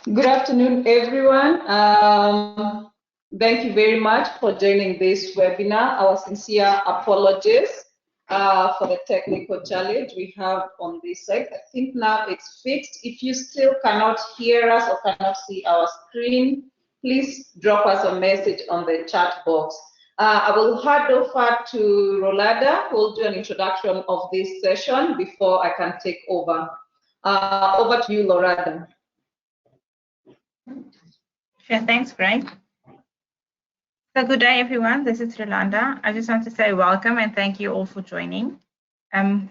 Good afternoon, everyone. Thank you very much for joining this webinar. Our sincere apologies for the technical challenge we have on this side. I think now it's fixed. If you still cannot hear us or cannot see our screen, please drop us a message on the chat box. I will hand over to Rolanda, who will do an introduction of this session before I can take over. Over to you, Rolanda. Sure, thanks, Greg. So good day, everyone. This is Rolanda. I just want to say welcome and thank you all for joining. I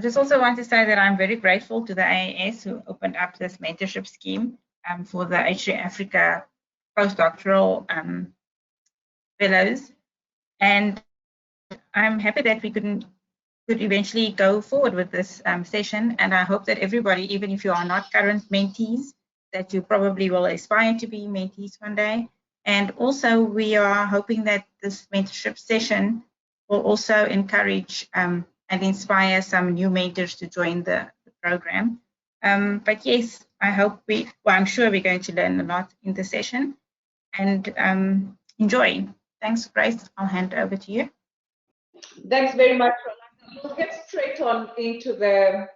just also want to say that I'm very grateful to the AAS who opened up this mentorship scheme for the H3A Africa postdoctoral fellows. And I'm happy that we could eventually go forward with this session. And I hope that everybody, even if you are not current mentees, that you probably will aspire to be mentees one day. And also we are hoping that this mentorship session will also encourage and inspire some new mentors to join the program. But yes, I'm sure we're going to learn a lot in the session and enjoy. Thanks, Grace. I'll hand over to you. Thanks very much, Rolanda. We'll get straight on into the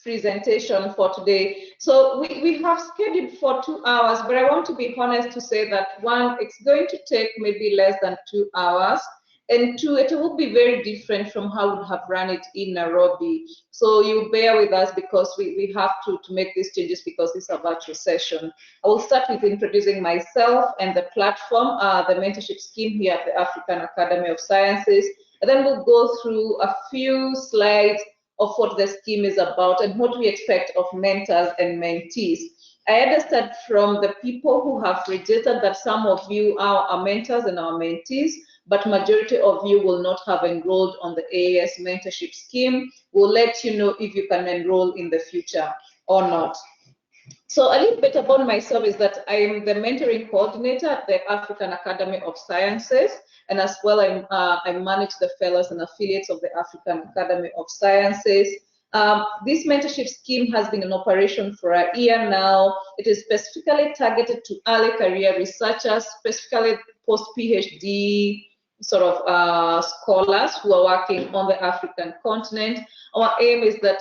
presentation for today. So we have scheduled for 2 hours, but I want to be honest to say that one, it's going to take maybe less than 2 hours, and two, it will be very different from how we have run it in Nairobi. So you bear with us because we have to make these changes because this is a virtual session. I will start with introducing myself and the platform, the mentorship scheme here at the African Academy of Sciences, and then we'll go through a few slides of what the scheme is about and what we expect of mentors and mentees. I understand from the people who have registered that some of you are our mentors and our mentees, but majority of you will not have enrolled on the AAS Mentorship Scheme. We'll let you know if you can enroll in the future or not. So a little bit about myself is that I am the mentoring coordinator at the African Academy of Sciences, and as well I manage the fellows and affiliates of the African Academy of Sciences. This mentorship scheme has been in operation for a year now. It is specifically targeted to early career researchers, specifically post-PhD sort of scholars who are working on the African continent. Our aim is that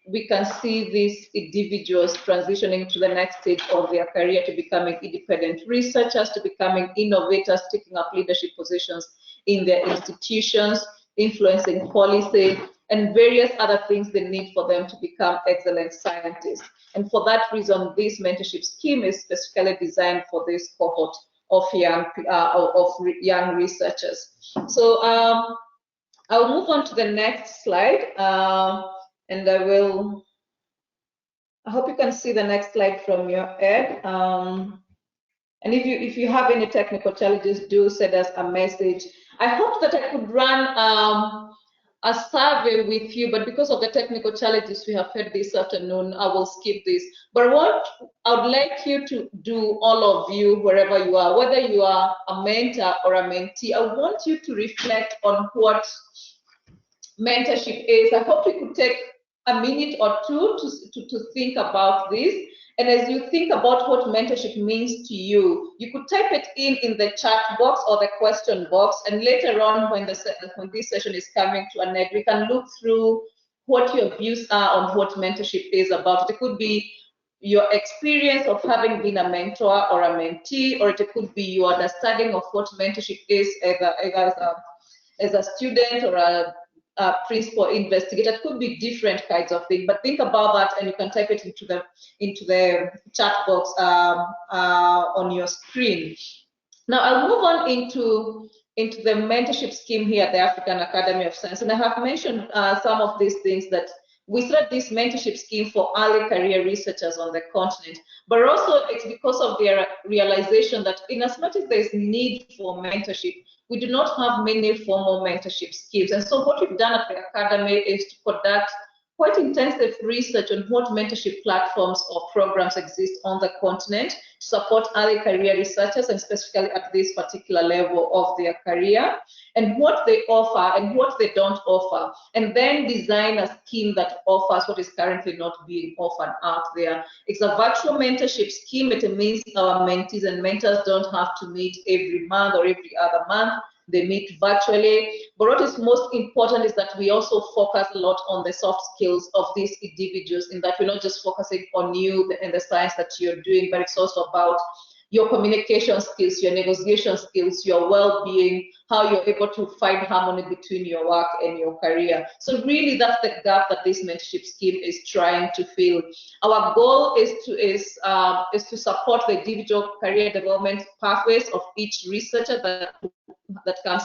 we can see these individuals transitioning to the next stage of their career to becoming independent researchers, to becoming innovators, taking up leadership positions in their institutions, influencing policy, and various other things they need for them to become excellent scientists. And for that reason, this mentorship scheme is specifically designed for this cohort of young researchers. So I'll move on to the next slide. And I hope you can see the next slide from your end. And if you have any technical challenges, do send us a message. I hope that I could run a survey with you, but because of the technical challenges we have had this afternoon, I will skip this. But I would like you to do, all of you, wherever you are, whether you are a mentor or a mentee, I want you to reflect on what mentorship is. I hope you could take a minute or two to think about this. And as you think about what mentorship means to you, you could type it in the chat box or the question box. And later on, when this session is coming to an end, we can look through what your views are on what mentorship is about. It could be your experience of having been a mentor or a mentee, or it could be your understanding of what mentorship is as a student or a principal investigator. It could be different kinds of things, but think about that and you can type it into the chat box on your screen. Now I'll move on into the mentorship scheme here at the African Academy of Science, and I have mentioned some of these things that we started this mentorship scheme for early career researchers on the continent, but also it's because of their realization that in as much as there is need for mentorship, we do not have many formal mentorship schemes. And so what we've done at the Academy is to conduct quite intensive research on what mentorship platforms or programs exist on the continent to support early career researchers, and specifically at this particular level of their career, and what they offer and what they don't offer, and then design a scheme that offers what is currently not being offered out there. It's a virtual mentorship scheme. It means our mentees and mentors don't have to meet every month or every other month. They meet virtually. But what is most important is that we also focus a lot on the soft skills of these individuals, in that we're not just focusing on you and the science that you're doing, but it's also about your communication skills, your negotiation skills, your well-being, how you're able to find harmony between your work and your career. So really that's the gap that this mentorship scheme is trying to fill. Our goal is to support the individual career development pathways of each researcher that comes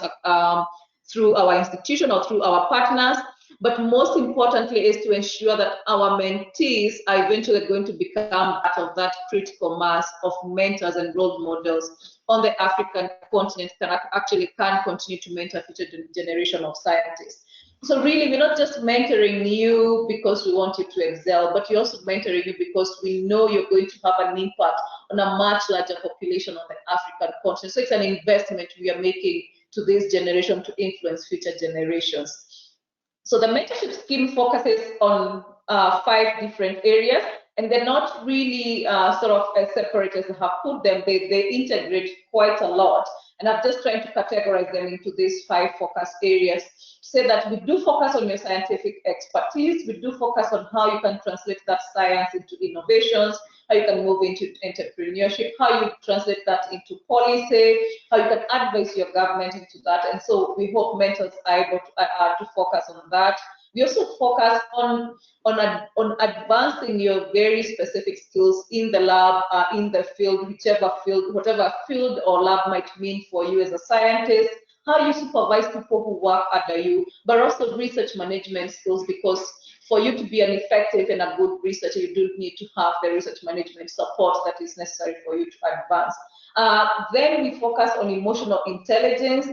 through our institution or through our partners. But most importantly is to ensure that our mentees are eventually going to become part of that critical mass of mentors and role models on the African continent that actually can continue to mentor future generation of scientists. So really, we're not just mentoring you because we want you to excel, but we're also mentoring you because we know you're going to have an impact on a much larger population on the African continent. So it's an investment we are making to this generation to influence future generations. So the mentorship scheme focuses on 5 different areas, and they're not really sort of as separate as I have put them. They integrate quite a lot, and I'm just trying to categorize them into these 5 focus areas. Say that we do focus on your scientific expertise, we do focus on how you can translate that science into innovations, how you can move into entrepreneurship, how you translate that into policy, how you can advise your government into that. And so we hope mentors are able to focus on that. We also focus on advancing your very specific skills in the lab, in the field, whatever field or lab might mean for you as a scientist, how you supervise people who work under you, but also research management skills, because for you to be an effective and a good researcher, you do need to have the research management support that is necessary for you to advance. Then we focus on emotional intelligence,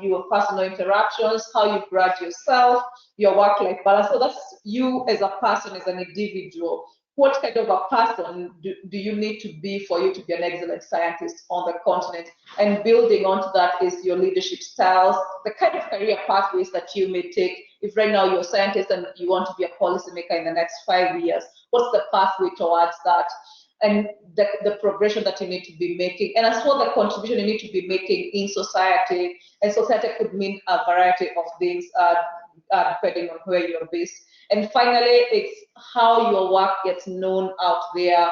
your personal interactions, how you grudge yourself, your work-life balance. So that's you as a person, as an individual. What kind of a person do you need to be for you to be an excellent scientist on the continent? And building onto that is your leadership styles, the kind of career pathways that you may take. If right now you're a scientist and you want to be a policymaker in the next 5 years, what's the pathway towards that? And the progression that you need to be making, and as well the contribution you need to be making in society. And society could mean a variety of things depending on where you're based. And finally, it's how your work gets known out there,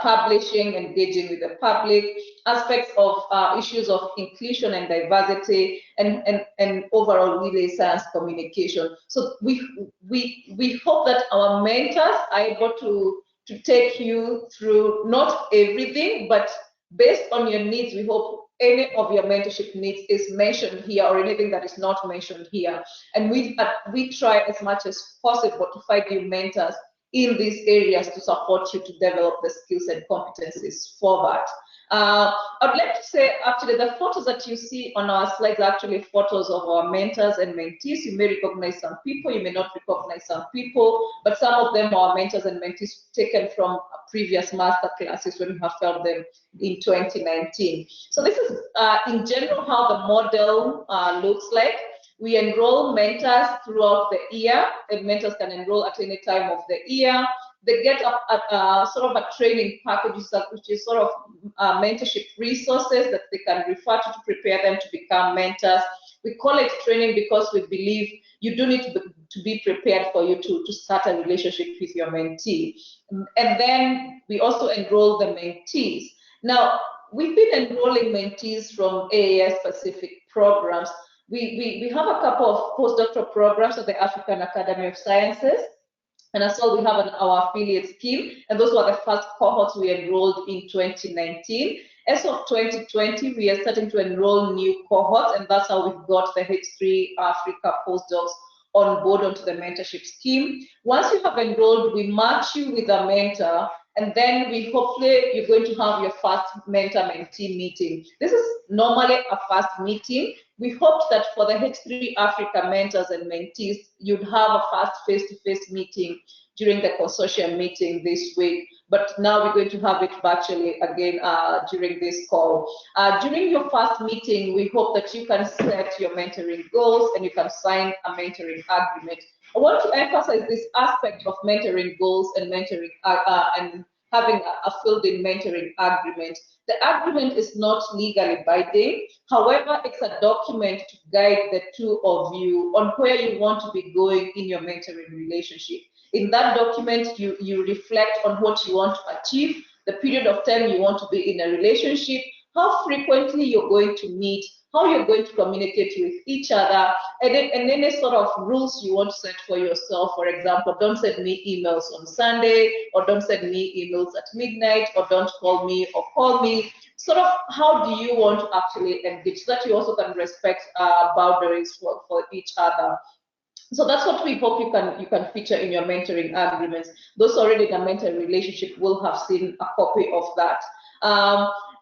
publishing, engaging with the public, aspects of issues of inclusion and diversity, and overall relay science communication. So we hope that our mentors are able to take you through not everything, but based on your needs, we hope any of your mentorship needs is mentioned here, or anything that is not mentioned here. And we try as much as possible to find you mentors in these areas to support you to develop the skills and competencies for that. I'd like to say, actually, the photos that you see on our slides are actually photos of our mentors and mentees. You may recognize some people, you may not recognize some people, but some of them are mentors and mentees taken from previous master classes when we have held them in 2019. So this is, in general, how the model looks like. We enroll mentors throughout the year, and mentors can enroll at any time of the year. They get a sort of a training package, which is sort of mentorship resources that they can refer to prepare them to become mentors. We call it training because we believe you do need to be prepared for you to start a relationship with your mentee. And then we also enroll the mentees. Now, we've been enrolling mentees from AAS specific programs. We have a couple of postdoctoral programs at the African Academy of Sciences. And as well, we have our affiliate scheme, and those were the first cohorts we enrolled in 2019. As of 2020, we are starting to enroll new cohorts, and that's how we've got the H3A Africa postdocs on board onto the mentorship scheme. Once you have enrolled, we match you with a mentor, and then hopefully you're going to have your first mentor-mentee meeting. This is normally a first meeting we hoped that for the H3 Africa mentors and mentees, you'd have a first face-to-face meeting during the consortium meeting this week. But now we're going to have it virtually again during this call. During your first meeting, we hope that you can set your mentoring goals and you can sign a mentoring agreement. I want to emphasize this aspect of mentoring goals and mentoring and having a filled-in mentoring agreement. The agreement is not legally binding. However, it's a document to guide the two of you on where you want to be going in your mentoring relationship. In that document, you reflect on what you want to achieve, the period of time you want to be in a relationship, how frequently you're going to meet, how you're going to communicate with each other, and any sort of rules you want to set for yourself. For example, don't send me emails on Sunday, or don't send me emails at midnight, or don't call me or call me. Sort of how do you want to actually engage, so that you also can respect boundaries for each other. So that's what we hope you can feature in your mentoring agreements. Those already in a mentoring relationship will have seen a copy of that.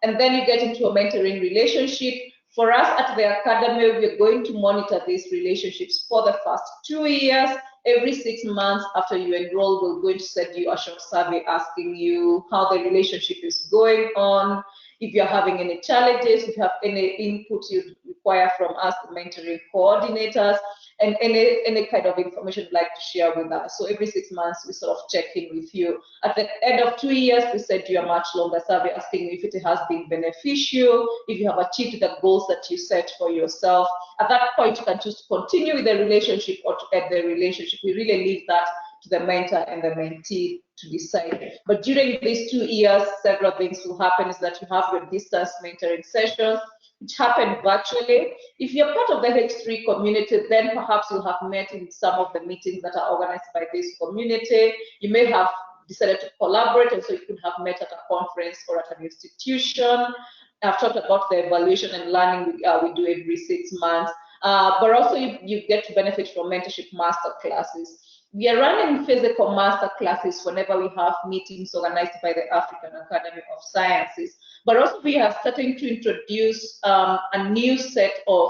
And then you get into a mentoring relationship. For us at the Academy, we're going to monitor these relationships for the first 2 years. Every 6 months after you enroll, we're going to send you a short survey asking you how the relationship is going on, if you're having any challenges, if you have any input you require from us, the mentoring coordinators, and any kind of information you'd like to share with us. So every 6 months, we sort of check in with you. At the end of 2 years, we send you a much longer survey asking if it has been beneficial, if you have achieved the goals that you set for yourself. At that point, you can choose to continue with the relationship or to end the relationship. We really leave that to the mentor and the mentee to decide. But during these 2 years, several things will happen. Is that you have your distance mentoring sessions, which happen virtually. If you're part of the H3 community, then perhaps you'll have met in some of the meetings that are organized by this community. You may have decided to collaborate, and so you could have met at a conference or at an institution. I've talked about the evaluation and learning we do every 6 months, but also you get to benefit from mentorship masterclasses. We are running physical masterclasses whenever we have meetings organized by the African Academy of Sciences, but also we are starting to introduce a new set of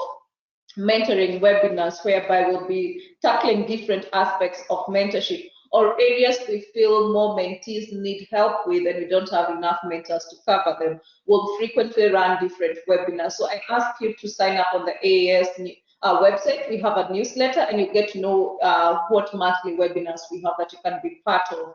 mentoring webinars whereby we'll be tackling different aspects of mentorship or areas we feel more mentees need help with and we don't have enough mentors to cover them. We'll frequently run different webinars. So I ask you to sign up on the AAS website. We have a newsletter and you get to know what monthly webinars we have that you can be part of.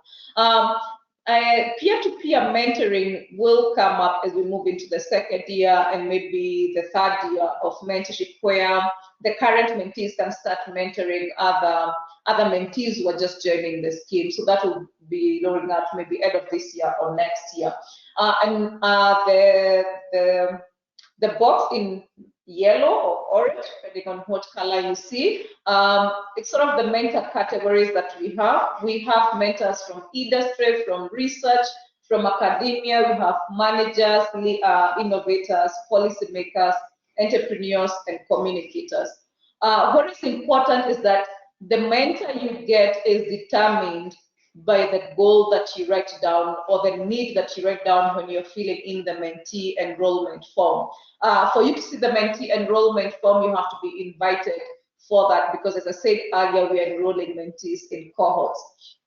Peer-to-peer mentoring will come up as we move into the second year and maybe the third year of mentorship, where the current mentees can start mentoring other mentees who are just joining the scheme. So that will be rolling out maybe end of this year or next year. The box in yellow or orange, depending on what color you see, it's sort of the mentor categories that we have. We have mentors from industry, from research, from academia. We have managers, innovators, policymakers, entrepreneurs, and communicators. What is important is that the mentor you get is determined by the goal that you write down or the need that you write down when you're filling in the mentee enrollment form. For you to see the mentee enrollment form, you have to be invited for that because, as I said earlier, we are enrolling mentees in cohorts.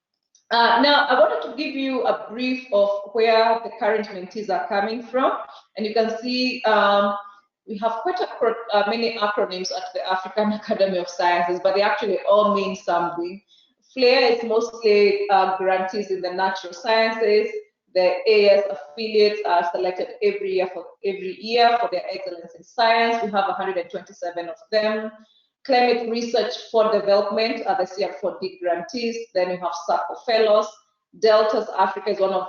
Now, I wanted to give you a brief of where the current mentees are coming from. And you can see we have quite many acronyms at the African Academy of Sciences, but they actually all mean something. FLAIR is mostly grantees in the natural sciences. The AAS affiliates are selected every year for their excellence in science. We have 127 of them. Climate Research for Development are the CR4D grantees. Then we have SACO Fellows. Deltas Africa is one of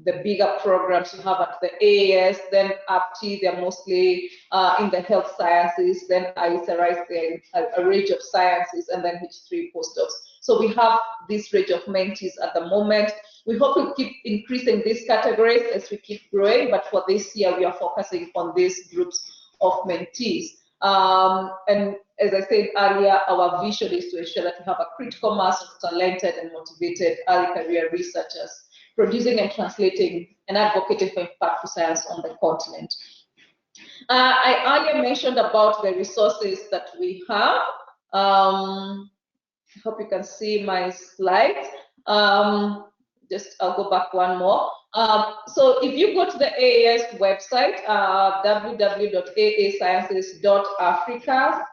the bigger programs you have at the AAS. Then APT, they're mostly in the health sciences. Then ISRIs, they're a range of sciences, and then H3 postdocs. So we have this range of mentees at the moment. We hope we'll keep increasing these categories as we keep growing, but for this year, we are focusing on these groups of mentees. And as I said earlier, our vision is to ensure that we have a critical mass of talented and motivated early career researchers producing and translating and advocating for impactful science on the continent. I earlier mentioned about the resources that we have. I hope you can see my slides. I'll go back one more. So if you go to the AAS website, www.aasciences.africa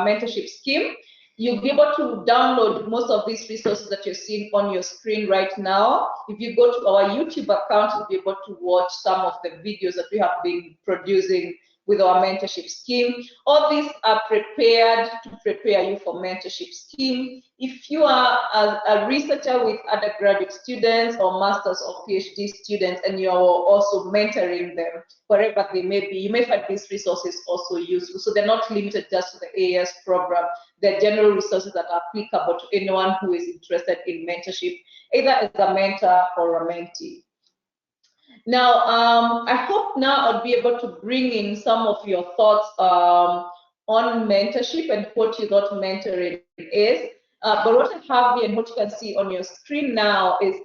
mentorship scheme, you'll be able to download most of these resources that you're seeing on your screen right now. If you go to our YouTube account, you'll be able to watch some of the videos that we have been producing with our mentorship scheme. All these are prepared to prepare you for mentorship scheme. If you are a researcher with undergraduate students or master's or PhD students and you are also mentoring them, wherever they may be, you may find these resources also useful. So they're not limited just to the AAS program. They're general resources that are applicable to anyone who is interested in mentorship, either as a mentor or a mentee. Now, I hope now I'll be able to bring in some of your thoughts on mentorship and what you thought mentoring is. But what I have here and what you can see on your screen now is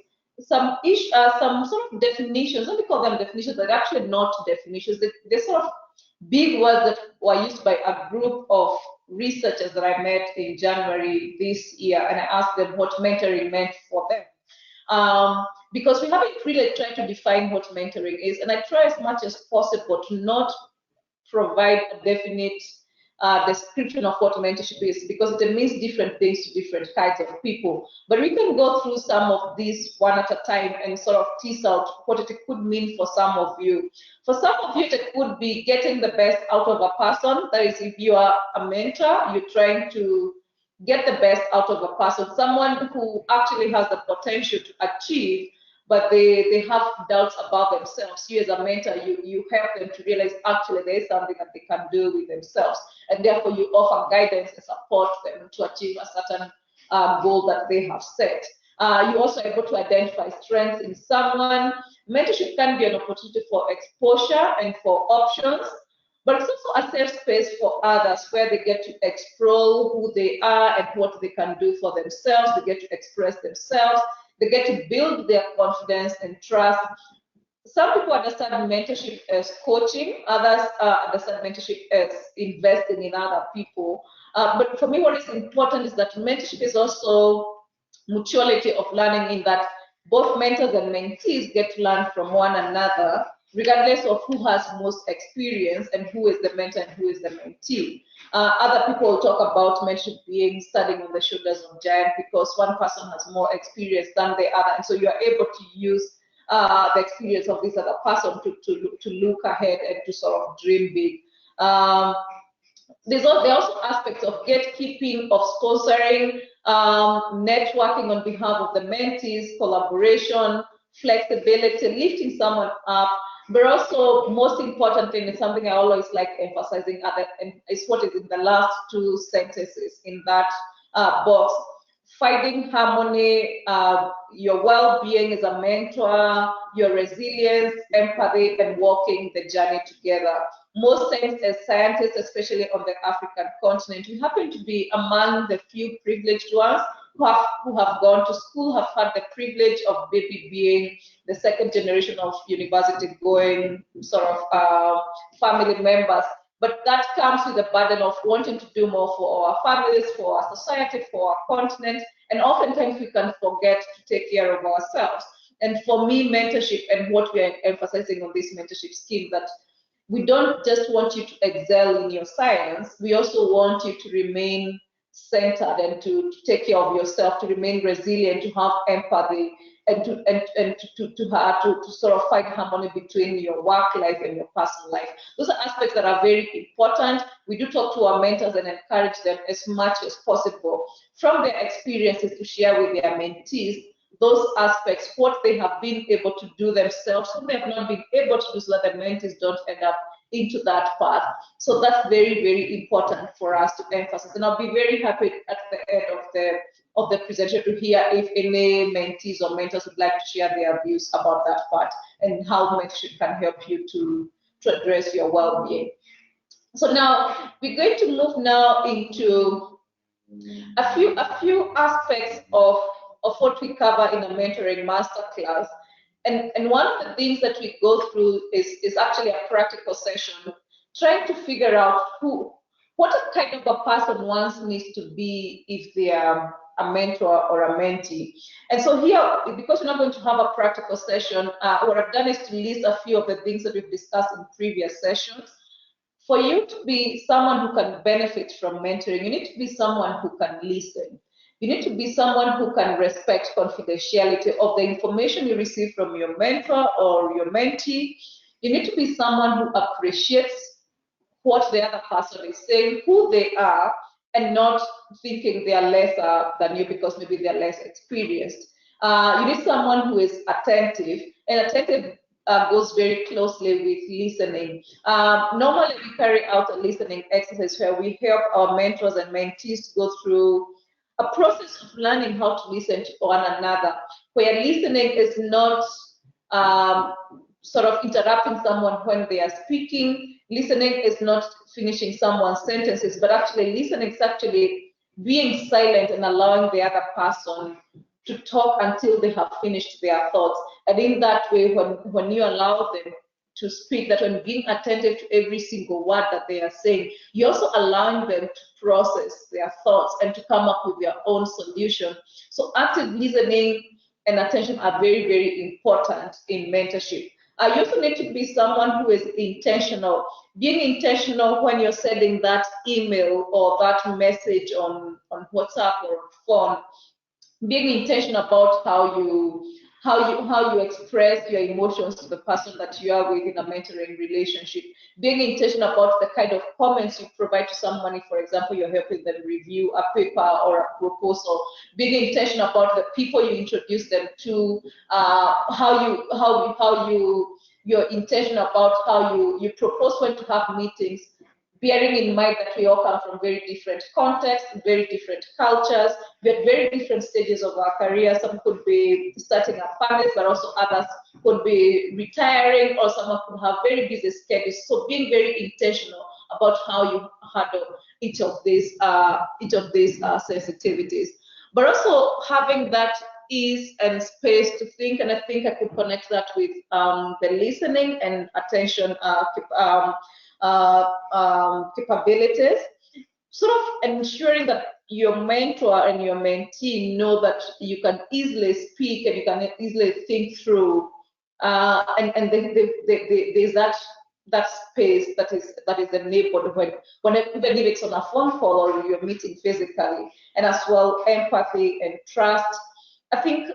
some sort of definitions. Let me call them definitions, but actually not definitions. They're sort of big words that were used by a group of researchers that I met in January this year, and I asked them what mentoring meant for them. Because we haven't really tried to define what mentoring is, and I try as much as possible to not provide a definite description of what mentorship is, because it means different things to different kinds of people. But we can go through some of these one at a time and sort of tease out what it could mean for some of you. For some of you, it could be getting the best out of a person. That is, if you are a mentor, you're trying to get the best out of a person, someone who actually has the potential to achieve, but they have doubts about themselves. You as a mentor, you help them to realize actually there is something that they can do with themselves, and therefore you offer guidance and support them to achieve a certain goal that they have set. You're also able to identify strengths in someone. Mentorship can be an opportunity for exposure and for options, but it's also a safe space for others where they get to explore who they are and what they can do for themselves. They get to express themselves. They get to build their confidence and trust. Some people understand mentorship as coaching. Others understand mentorship as investing in other people. But for me, what is important is that mentorship is also mutuality of learning, in that both mentors and mentees get to learn from one another, regardless of who has most experience and who is the mentor and who is the mentee. Other people talk about mentorship being standing on the shoulders of giants, because one person has more experience than the other, and so you are able to use the experience of this other person to look ahead and to sort of dream big. There are also aspects of gatekeeping, of sponsoring, networking on behalf of the mentees, collaboration, flexibility, lifting someone up. But also, most important thing is something I always like emphasizing, and is what is in the last two sentences in that box. Finding harmony, your well-being as a mentor, your resilience, empathy, and walking the journey together. Most times as scientists, especially on the African continent, we happen to be among the few privileged ones who have gone to school, have had the privilege of maybe being the second generation of university going sort of family members. But that comes with the burden of wanting to do more for our families, for our society, for our continent, and oftentimes we can forget to take care of ourselves. And for me, mentorship and what we are emphasizing on this mentorship scheme, that we don't just want you to excel in your science, we also want you to remain centered and to take care of yourself, to remain resilient, to have empathy, and to sort of find harmony between your work life and your personal life. Those are aspects that are very important. We do talk to our mentors and encourage them as much as possible from their experiences to share with their mentees those aspects, what they have been able to do themselves, what they have not been able to do, so that the mentees don't end up into that path. So that's very, very important for us to emphasize. And I'll be very happy at the end of the presentation to hear if any mentees or mentors would like to share their views about that part and how mentorship can help you to address your well-being. So now we're going to move now into a few aspects of what we cover in a mentoring masterclass. And one of the things that we go through is actually a practical session, trying to figure out what kind of a person one needs to be if they are a mentor or a mentee. And so here, because we're not going to have a practical session, what I've done is to list a few of the things that we've discussed in previous sessions. For you to be someone who can benefit from mentoring, you need to be someone who can listen. You need to be someone who can respect confidentiality of the information you receive from your mentor or your mentee. You need to be someone who appreciates what the other person is saying, who they are, and not thinking they are lesser than you because maybe they're less experienced. You need someone who is attentive, and attentive goes very closely with listening. Normally, we carry out a listening exercise where we help our mentors and mentees to go through a process of learning how to listen to one another, where listening is not sort of interrupting someone when they are speaking. Listening is not finishing someone's sentences, but actually listening is actually being silent and allowing the other person to talk until they have finished their thoughts. And in that way, when you allow them to speak, that when being attentive to every single word that they are saying, you're also allowing them to process their thoughts and to come up with their own solution. So active listening and attention are very, very important in mentorship. You also need to be someone who is intentional. Being intentional when you're sending that email or that message on WhatsApp or on phone. Being intentional about how you express your emotions to the person that you are with in a mentoring relationship. Being intentional about the kind of comments you provide to someone if, for example, you're helping them review a paper or a proposal. Being intentional about the people you introduce them to, you're intentional about how you propose when to have meetings, bearing in mind that we all come from very different contexts, very different cultures, we're at very different stages of our career. Some could be starting a family, but also others could be retiring, or someone could have very busy schedules. So being very intentional about how you handle each of these sensitivities, but also having that ease and space to think. And I think I could connect that with the listening and attention capabilities, sort of ensuring that your mentor and your mentee know that you can easily speak and you can easily think through, and there's that space that is enabled when even if it's on a phone call or you're meeting physically, and as well empathy and trust. I think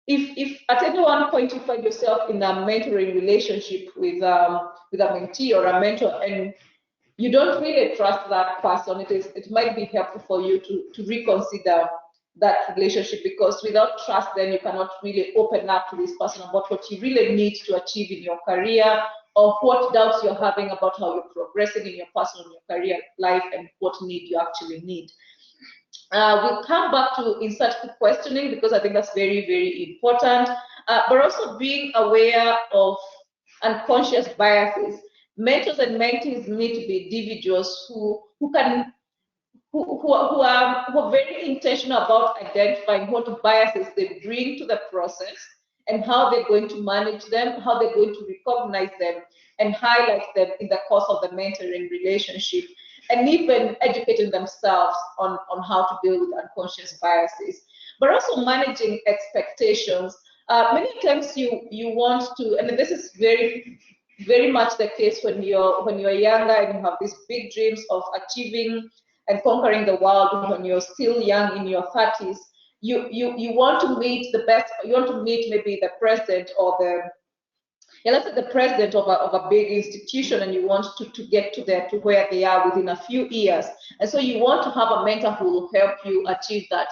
if at any one point you find yourself in a mentoring relationship with a mentee or a mentor and you don't really trust that person, it might be helpful for you to reconsider that relationship, because without trust, then you cannot really open up to this person about what you really need to achieve in your career, or what doubts you're having about how you're progressing in your personal and your career life, and what need you actually need. We'll come back to insightful questioning because I think that's very, very important, but also being aware of unconscious biases. Mentors and mentees need to be individuals who are very intentional about identifying what biases they bring to the process and how they're going to manage them, how they're going to recognize them and highlight them in the course of the mentoring relationship, and even educating themselves on how to deal with unconscious biases. But also managing expectations. Many times you want to, and this is very, very much the case when you're younger and you have these big dreams of achieving and conquering the world when you're still young in your 30s. You want to meet the best, you want to meet maybe the president or let's say the president of a big institution, and you want to get to where they are within a few years. And so you want to have a mentor who will help you achieve that.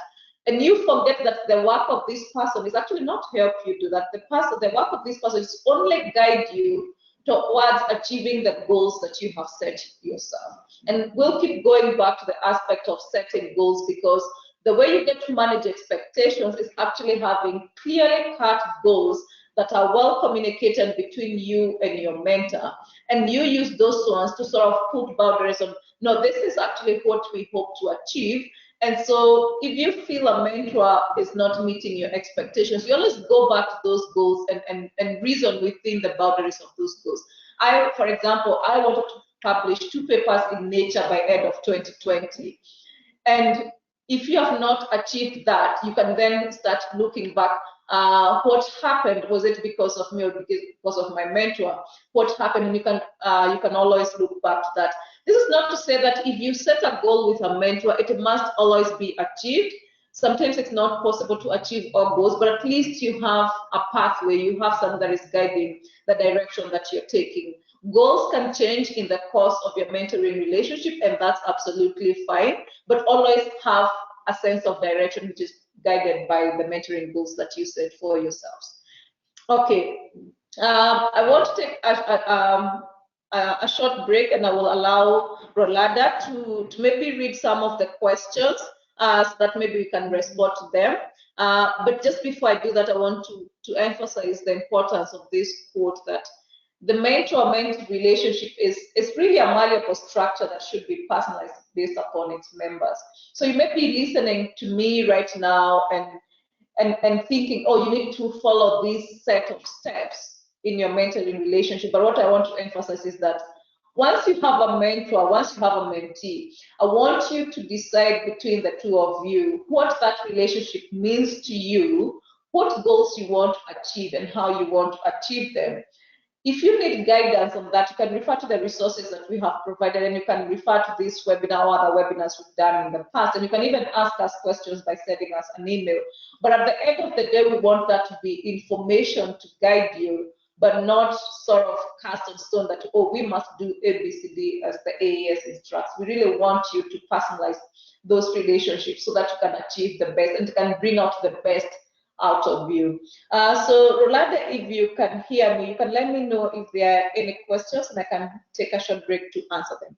And you forget that the work of this person is actually not help you do that. The work of this person is only guide you towards achieving the goals that you have set yourself. And we'll keep going back to the aspect of setting goals, because the way you get to manage expectations is actually having clearly cut goals that are well communicated between you and your mentor. And you use those ones to sort of put boundaries on, no, this is actually what we hope to achieve. And so if you feel a mentor is not meeting your expectations, you always go back to those goals and reason within the boundaries of those goals. For example, I wanted to publish 2 papers in Nature by end of 2020. And if you have not achieved that, you can then start looking back. What happened? Was it because of me or because of my mentor? What happened? And you can always look back to that. This is not to say that if you set a goal with a mentor, it must always be achieved. Sometimes it's not possible to achieve all goals, but at least you have a pathway, you have something that is guiding the direction that you're taking. Goals can change in the course of your mentoring relationship, and that's absolutely fine, but always have a sense of direction which is guided by the mentoring goals that you set for yourselves. Okay, I want to take a short break, and I will allow Rolanda to maybe read some of the questions so that maybe we can respond to them. But just before I do that, I want to emphasize the importance of this quote that the mentor-mentee relationship is really a malleable structure that should be personalized based upon its members. So you may be listening to me right now and thinking, oh, you need to follow this set of steps in your mentoring relationship. But what I want to emphasize is that once you have a mentor, once you have a mentee, I want you to decide between the two of you what that relationship means to you, what goals you want to achieve, and how you want to achieve them. If you need guidance on that, you can refer to the resources that we have provided, and you can refer to this webinar or other webinars we've done in the past, and you can even ask us questions by sending us an email. But at the end of the day, we want that to be information to guide you, but not sort of cast on stone that, oh, we must do ABCD as the AAS instructs. We really want you to personalize those relationships so that you can achieve the best and can bring out the best out of you. So Rolanda, if you can hear me, you can let me know if there are any questions, and I can take a short break to answer them.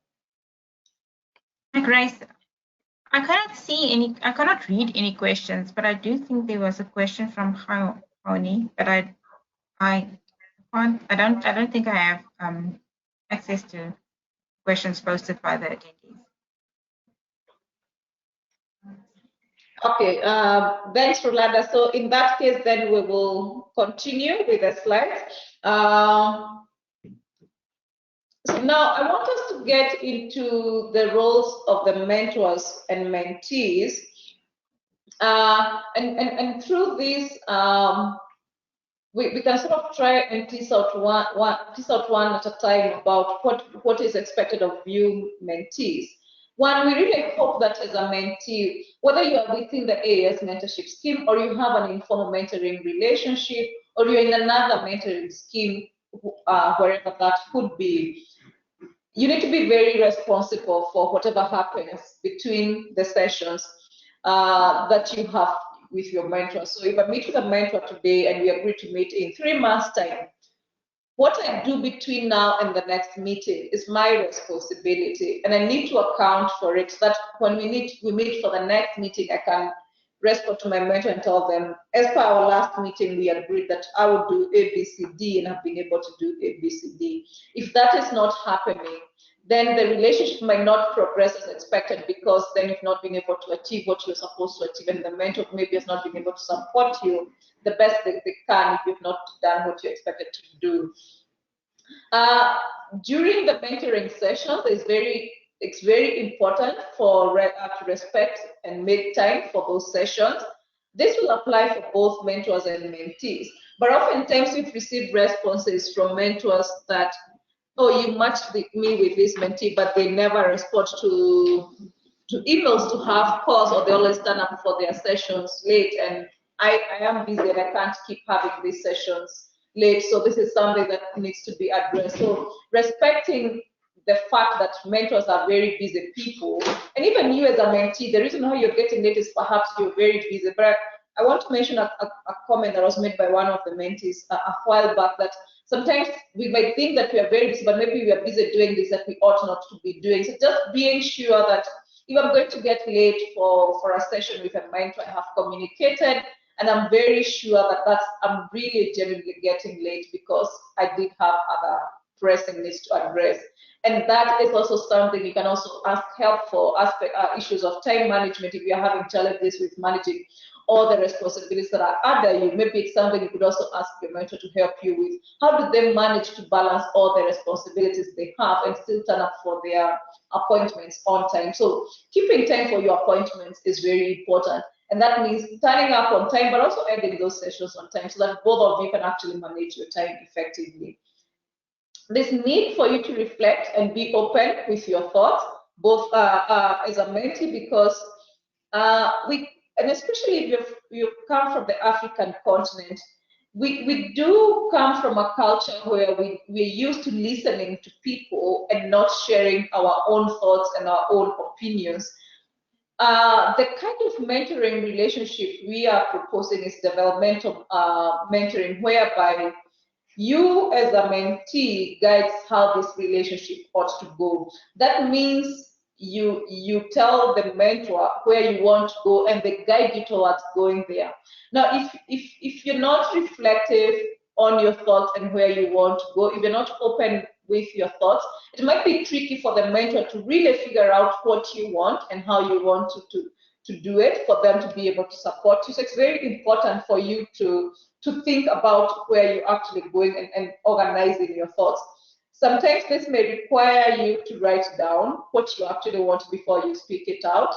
Hi, Grace. I cannot read any questions, but I do think there was a question from Honi, but I don't think I have access to questions posted by the attendees. Okay, thanks, Rolanda. So in that case, then we will continue with the slides. So now I want us to get into the roles of the mentors and mentees. And through this, we can sort of try and tease out one at a time about what is expected of you mentees. One, we really hope that as a mentee, whether you are within the AAS Mentorship Scheme or you have an informal mentoring relationship or you're in another mentoring scheme, wherever that could be, you need to be very responsible for whatever happens between the sessions that you have with your mentor. So if I meet with a mentor today and we agree to meet in 3 months' time, what I do between now and the next meeting is my responsibility, and I need to account for it so that when we meet for the next meeting, I can respond to my mentor and tell them, as per our last meeting, we agreed that I would do ABCD and have been able to do ABCD. If that is not happening, then the relationship might not progress as expected, because then you've not been able to achieve what you're supposed to achieve, and the mentor maybe has not been able to support you the best they can if you've not done what you expected to do. During the mentoring sessions, it's very important for to respect and make time for those sessions. This will apply for both mentors and mentees, but oftentimes we've received responses from mentors that, oh, you matched me with this mentee, but they never respond to emails to have calls, or they always turn up for their sessions late, and I am busy and I can't keep having these sessions late. So this is something that needs to be addressed. So respecting the fact that mentors are very busy people, and even you as a mentee, the reason why you're getting late is perhaps you're very busy. But I want to mention a comment that was made by one of the mentees a while back, that sometimes we might think that we are very busy, but maybe we are busy doing this that we ought not to be doing. So just being sure that if I'm going to get late for a session with a mentor, I have communicated, and I'm very sure that I'm really genuinely getting late because I did have other pressing needs to address. And that is also something you can also ask help for, issues of time management if you're having challenges with managing all the responsibilities that are under you. Maybe it's something you could also ask your mentor to help you with. How do they manage to balance all the responsibilities they have and still turn up for their appointments on time? So keeping time for your appointments is very important. And that means turning up on time, but also ending those sessions on time so that both of you can actually manage your time effectively. This need for you to reflect and be open with your thoughts, both as a mentee, because and especially if you've come from the African continent, we do come from a culture where we're used to listening to people and not sharing our own thoughts and our own opinions. The kind of mentoring relationship we are proposing is developmental mentoring, whereby you as a mentee guides how this relationship ought to go. That means you tell the mentor where you want to go and they guide you towards going there. Now, if you're not reflective on your thoughts and where you want to go, if you're not open with your thoughts, it might be tricky for the mentor to really figure out what you want and how you want to do it, for them to be able to support you. So it's very important for you to think about where you're actually going and organizing your thoughts. Sometimes this may require you to write down what you actually want before you speak it out.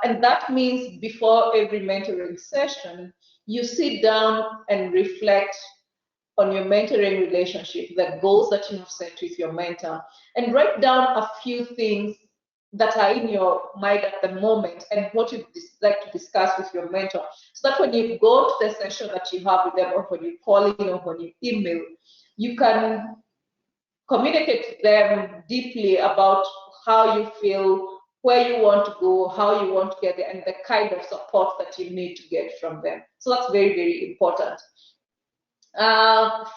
And that means before every mentoring session, you sit down and reflect on your mentoring relationship, the goals that you have set with your mentor, and write down a few things that are in your mind at the moment and what you'd like to discuss with your mentor, so that when you go to the session that you have with them, or when you call in or when you email, you can communicate to them deeply about how you feel, where you want to go, how you want to get there, and the kind of support that you need to get from them. So that's very, very important.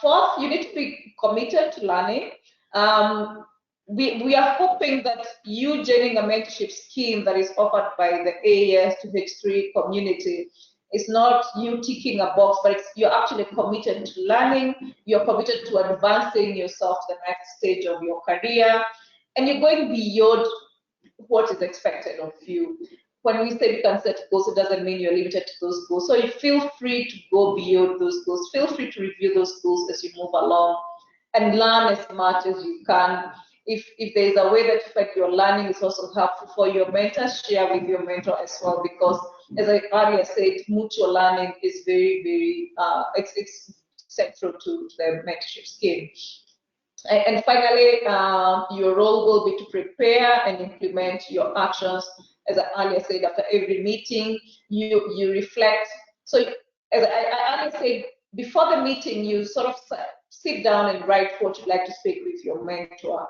Fourth, you need to be committed to learning. We are hoping that you joining a mentorship scheme that is offered by the AAS to H3A community is not you ticking a box, but you're actually committed to learning, you're committed to advancing yourself to the next stage of your career, and you're going beyond what is expected of you. When we say you can set goals, it doesn't mean you're limited to those goals. So you feel free to go beyond those goals. Feel free to review those goals as you move along and learn as much as you can. If there's a way that you find your learning is also helpful for your mentor, share with your mentor as well, because as I earlier said, mutual learning is very, very, it's central to the mentorship scheme. And finally, your role will be to prepare and implement your actions. As I earlier said, after every meeting, you reflect. So as I earlier said, before the meeting, you sort of sit down and write what you'd like to speak with your mentor.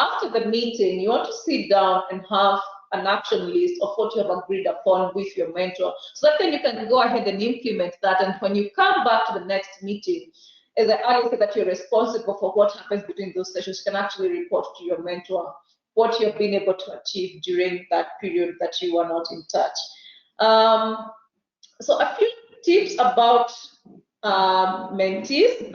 After the meeting, you want to sit down and have an action list of what you have agreed upon with your mentor, so that then you can go ahead and implement that. And when you come back to the next meeting, as I earlier said, that you're responsible for what happens between those sessions, you can actually report to your mentor what you've been able to achieve during that period that you were not in touch. So a few tips about mentees.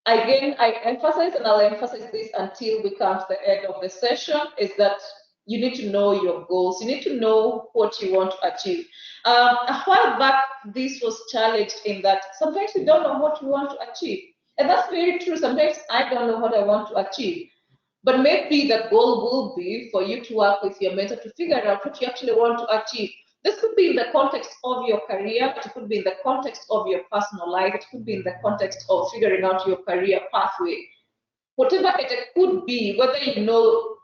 Again, I emphasize, and I'll emphasize this until we come to the end of the session, is that you need to know your goals. You need to know what you want to achieve. A while back, this was challenged in that sometimes we don't know what we want to achieve. And that's very true. Sometimes I don't know what I want to achieve. But maybe the goal will be for you to work with your mentor to figure out what you actually want to achieve. This could be in the context of your career, it could be in the context of your personal life, it could be in the context of figuring out your career pathway. Whatever it could be, whether you know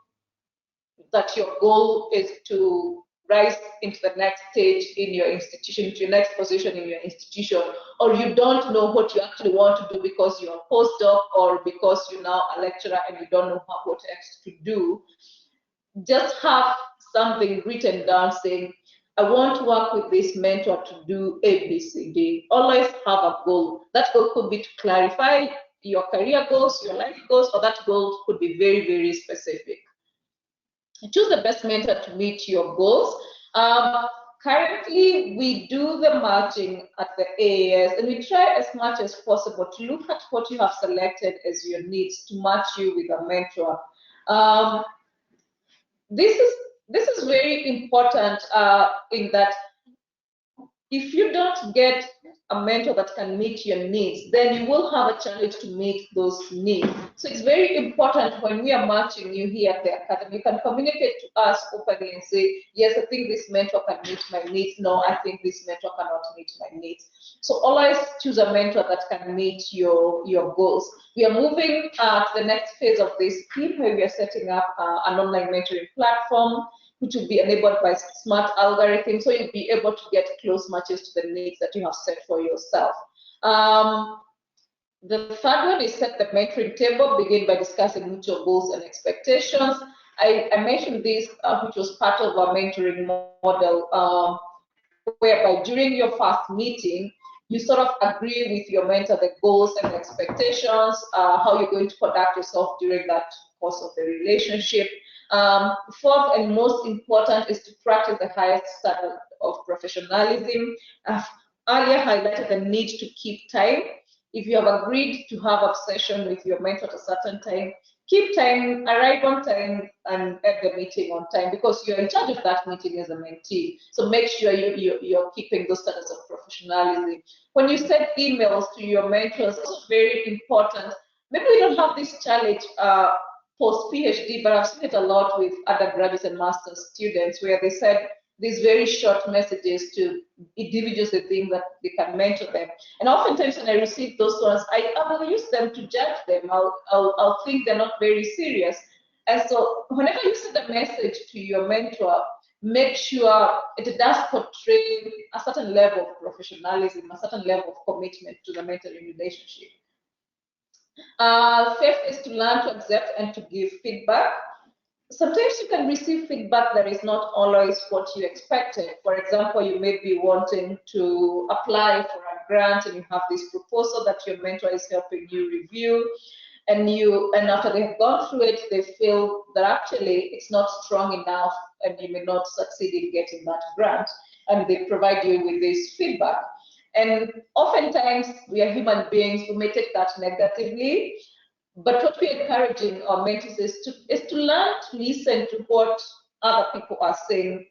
that your goal is to rise into the next stage in your institution, into your next position in your institution, or you don't know what you actually want to do because you're a postdoc or because you're now a lecturer and you don't know what else to do, just have something written down saying, I want to work with this mentor to do A, B, C, D. Always have a goal. That goal could be to clarify your career goals, your life goals, or that goal could be very, very specific. Choose the best mentor to meet your goals. Currently, we do the matching at the AAS, and we try as much as possible to look at what you have selected as your needs to match you with a mentor. This is very important in that if you don't get a mentor that can meet your needs, then you will have a challenge to meet those needs. So it's very important when we are matching you here at the academy, you can communicate to us openly and say, yes, I think this mentor can meet my needs. No, I think this mentor cannot meet my needs. So always choose a mentor that can meet your goals. We are moving to the next phase of this scheme where we are setting up an online mentoring platform, which will be enabled by smart algorithms, so you'll be able to get close matches to the needs that you have set for yourself. The third one is set the mentoring table, begin by discussing mutual goals and expectations. I mentioned this, which was part of our mentoring model, whereby during your first meeting, you sort of agree with your mentor the goals and expectations, how you're going to conduct yourself during that course of the relationship. Fourth and most important is to practice the highest standard of professionalism. I've earlier highlighted the need to keep time. If you have agreed to have a session with your mentor at a certain time, keep time, arrive on time, and end the meeting on time, because you're in charge of that meeting as a mentee. So make sure you're keeping those standards of professionalism. When you send emails to your mentors, it's very important. Maybe we don't have this challenge post-PhD, but I've seen it a lot with undergraduates and master's students, where they send these very short messages to individuals they think that they can mentor them. And oftentimes when I receive those ones, I will use them to judge them. I'll think they're not very serious. And so whenever you send a message to your mentor, make sure it does portray a certain level of professionalism, a certain level of commitment to the mentoring relationship. Fifth is to learn to accept and to give feedback. Sometimes you can receive feedback that is not always what you expected. For example, you may be wanting to apply for a grant and you have this proposal that your mentor is helping you review, and after they've gone through it, they feel that actually it's not strong enough and you may not succeed in getting that grant, and they provide you with this feedback. And oftentimes we are human beings who may take that negatively. But what we're encouraging our mentees is to learn to listen to what other people are saying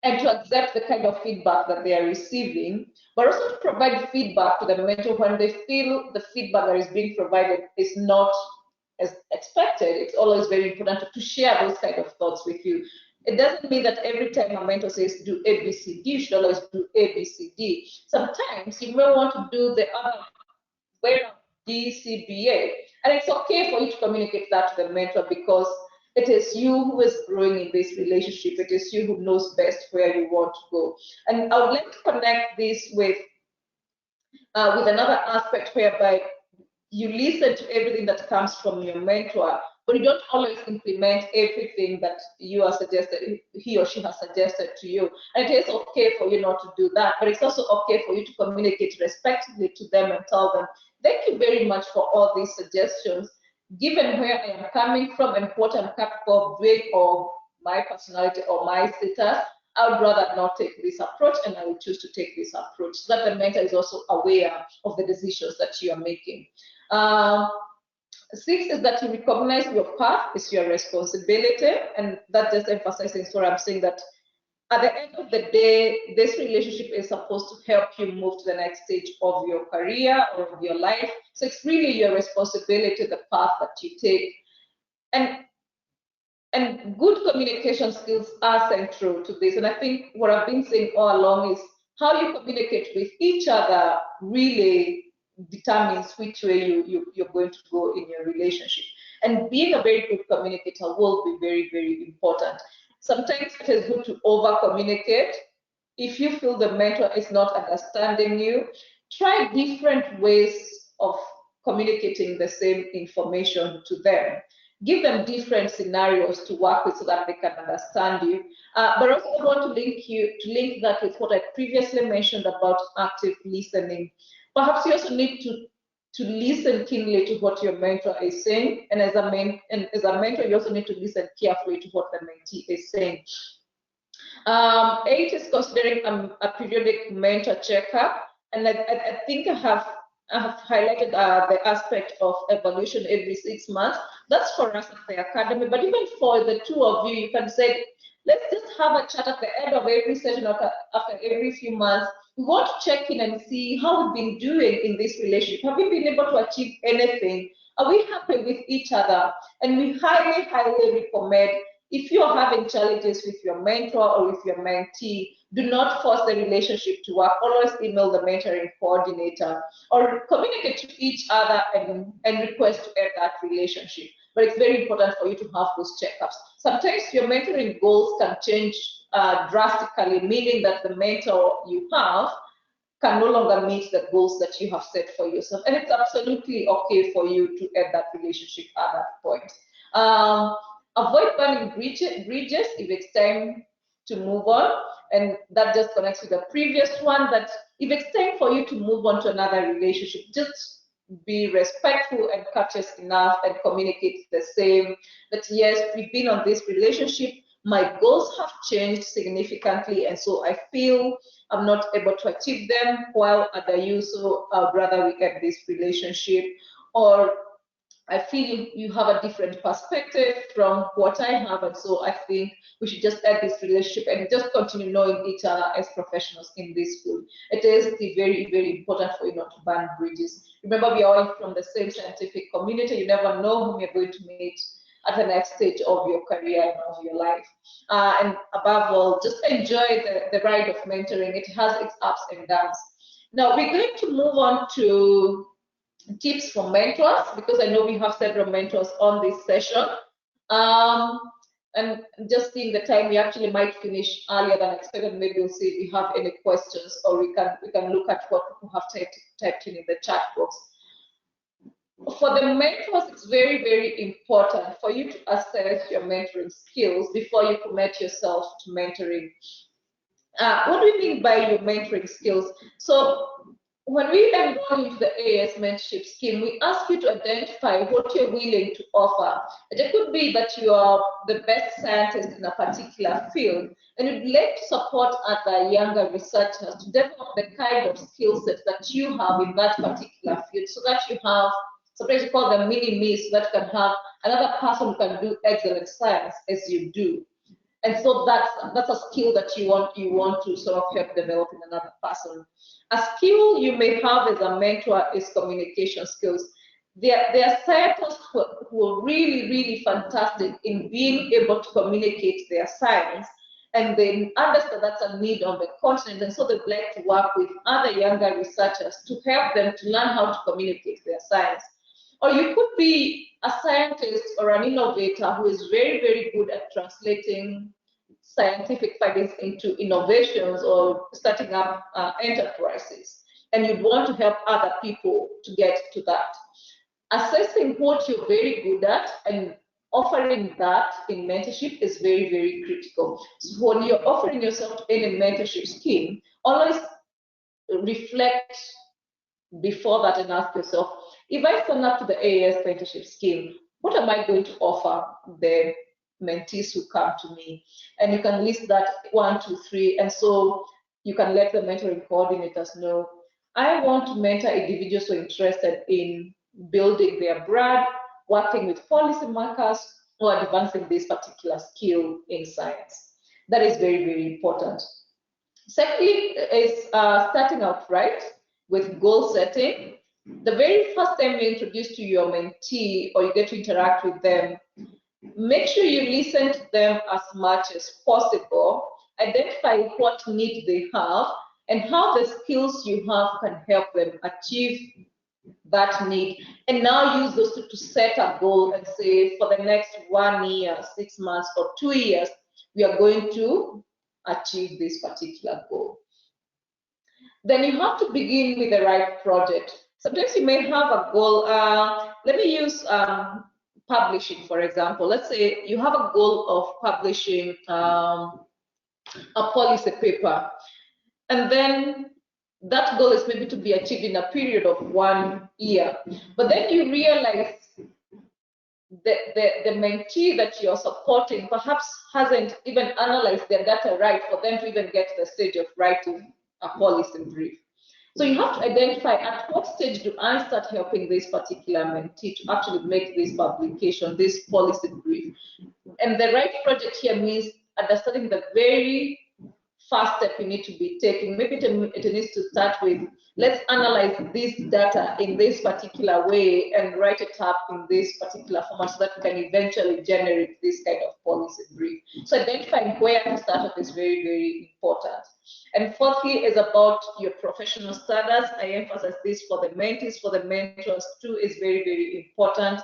and to accept the kind of feedback that they are receiving, but also to provide feedback to the mentor when they feel the feedback that is being provided is not as expected. It's always very important to share those kind of thoughts with you. It doesn't mean that every time a mentor says do A, B, C, D, you should always do A, B, C, D. Sometimes you may want to do the other way around, D, C, B, A. And it's okay for you to communicate that to the mentor, because it is you who is growing in this relationship. It is you who knows best where you want to go. And I would like to connect this with another aspect whereby you listen to everything that comes from your mentor, but you don't always implement everything that you are suggested, he or she has suggested to you. And it is okay for you not to do that, but it's also okay for you to communicate respectfully to them and tell them, thank you very much for all these suggestions. Given where I am coming from and what I'm capable of doing, or my personality or my status, I would rather not take this approach, and I will choose to take this approach, so that the mentor is also aware of the decisions that you are making. 6 is that you recognize your path is your responsibility, and that just emphasizes what I'm saying, that at the end of the day, this relationship is supposed to help you move to the next stage of your career or of your life. So it's really your responsibility, the path that you take. And good communication skills are central to this. And I think what I've been saying all along is how you communicate with each other really determines which way you're going to go in your relationship. And being a very good communicator will be very, very important. Sometimes it is good to over-communicate. If you feel the mentor is not understanding you, try different ways of communicating the same information to them. Give them different scenarios to work with so that they can understand you. But also I want to link that with what I previously mentioned about active listening. Perhaps you also need to listen keenly to what your mentor is saying, and as a mentor, you also need to listen carefully to what the mentee is saying. Eight is considering a periodic mentor checkup, and I think I have highlighted the aspect of evaluation every 6 months. That's for us at the academy, but even for the two of you, you can say, let's just have a chat at the end of every session after every few months. We want to check in and see how we've been doing in this relationship. Have we been able to achieve anything? Are we happy with each other? And we highly, highly recommend, if you're having challenges with your mentor or with your mentee, do not force the relationship to work. Always email the mentoring coordinator or communicate to each other and request to end that relationship. But it's very important for you to have those checkups. Sometimes your mentoring goals can change drastically, meaning that the mentor you have can no longer meet the goals that you have set for yourself. And it's absolutely okay for you to end that relationship at that point. Avoid burning bridges if it's time to move on. And that just connects with the previous one, that if it's time for you to move on to another relationship, just be respectful and courteous enough and communicate the same, that yes, we've been on this relationship, my goals have changed significantly, and so I feel I'm not able to achieve them while other you, so I'd rather we end this relationship. Or I feel you have a different perspective from what I have, and so I think we should just end this relationship and just continue knowing each other as professionals in this field. It is very, very important for you not to burn bridges. Remember, we are all from the same scientific community. You never know whom you're going to meet at the next stage of your career and of your life. And above all, just enjoy the ride of mentoring. It has its ups and downs. Now, we're going to move on to tips for mentors, because I know we have several mentors on this session. And just seeing the time, we actually might finish earlier than expected. Maybe we'll see if we have any questions, or we can look at what people have typed in the chat box. For the mentors, it's very, very important for you to assess your mentoring skills before you commit yourself to mentoring. What do we mean by your mentoring skills? So when we enroll into the AAS Mentorship Scheme, we ask you to identify what you're willing to offer. It could be that you are the best scientist in a particular field, and you'd like to support other younger researchers to develop the kind of skill set that you have in that particular field, so that you have, sometimes you call them mini-me's, so that can have another person who can do excellent science as you do. And so that's a skill that you want to sort of help develop in another person. A skill you may have as a mentor is communication skills. There are scientists who are really, really fantastic in being able to communicate their science, and they understand that's a need on the continent, and so they'd like to work with other younger researchers to help them to learn how to communicate their science. Or you could be a scientist or an innovator who is very, very good at translating scientific findings into innovations or starting up enterprises, and you want to help other people to get to that. Assessing what you're very good at and offering that in mentorship is very, very critical. So when you're offering yourself to any mentorship scheme, always reflect before that and ask yourself, if I sign up to the AAS Mentorship Scheme, what am I going to offer the mentees who come to me? And you can list that 1, 2, 3, and so you can let the mentoring coordinators know, I want to mentor individuals who are interested in building their brand, working with policy makers, or advancing this particular skill in science. That is very, very important. Secondly is starting out right with goal setting. The very first time you introduce to your mentee or you get to interact with them, make sure you listen to them as much as possible, identify what need they have and how the skills you have can help them achieve that need. And now use those to set a goal and say, for the next 1 year, 6 months, or 2 years, we are going to achieve this particular goal. Then you have to begin with the right project. Sometimes you may have a goal. Let me use publishing, for example. Let's say you have a goal of publishing a policy paper, and then that goal is maybe to be achieved in a period of 1 year. But then you realize the mentee that you're supporting perhaps hasn't even analyzed their data right for them to even get to the stage of writing a policy brief. So you have to identify at what stage do I start helping this particular mentee to actually make this publication, this policy brief. And the right project here means understanding the very first step you need to be taking. Maybe it needs to start with, let's analyze this data in this particular way and write it up in this particular format so that we can eventually generate this kind of policy brief. So identifying where to start is very, very important. And fourthly is about your professional standards. I emphasize this for the mentees, for the mentors too, is very, very important.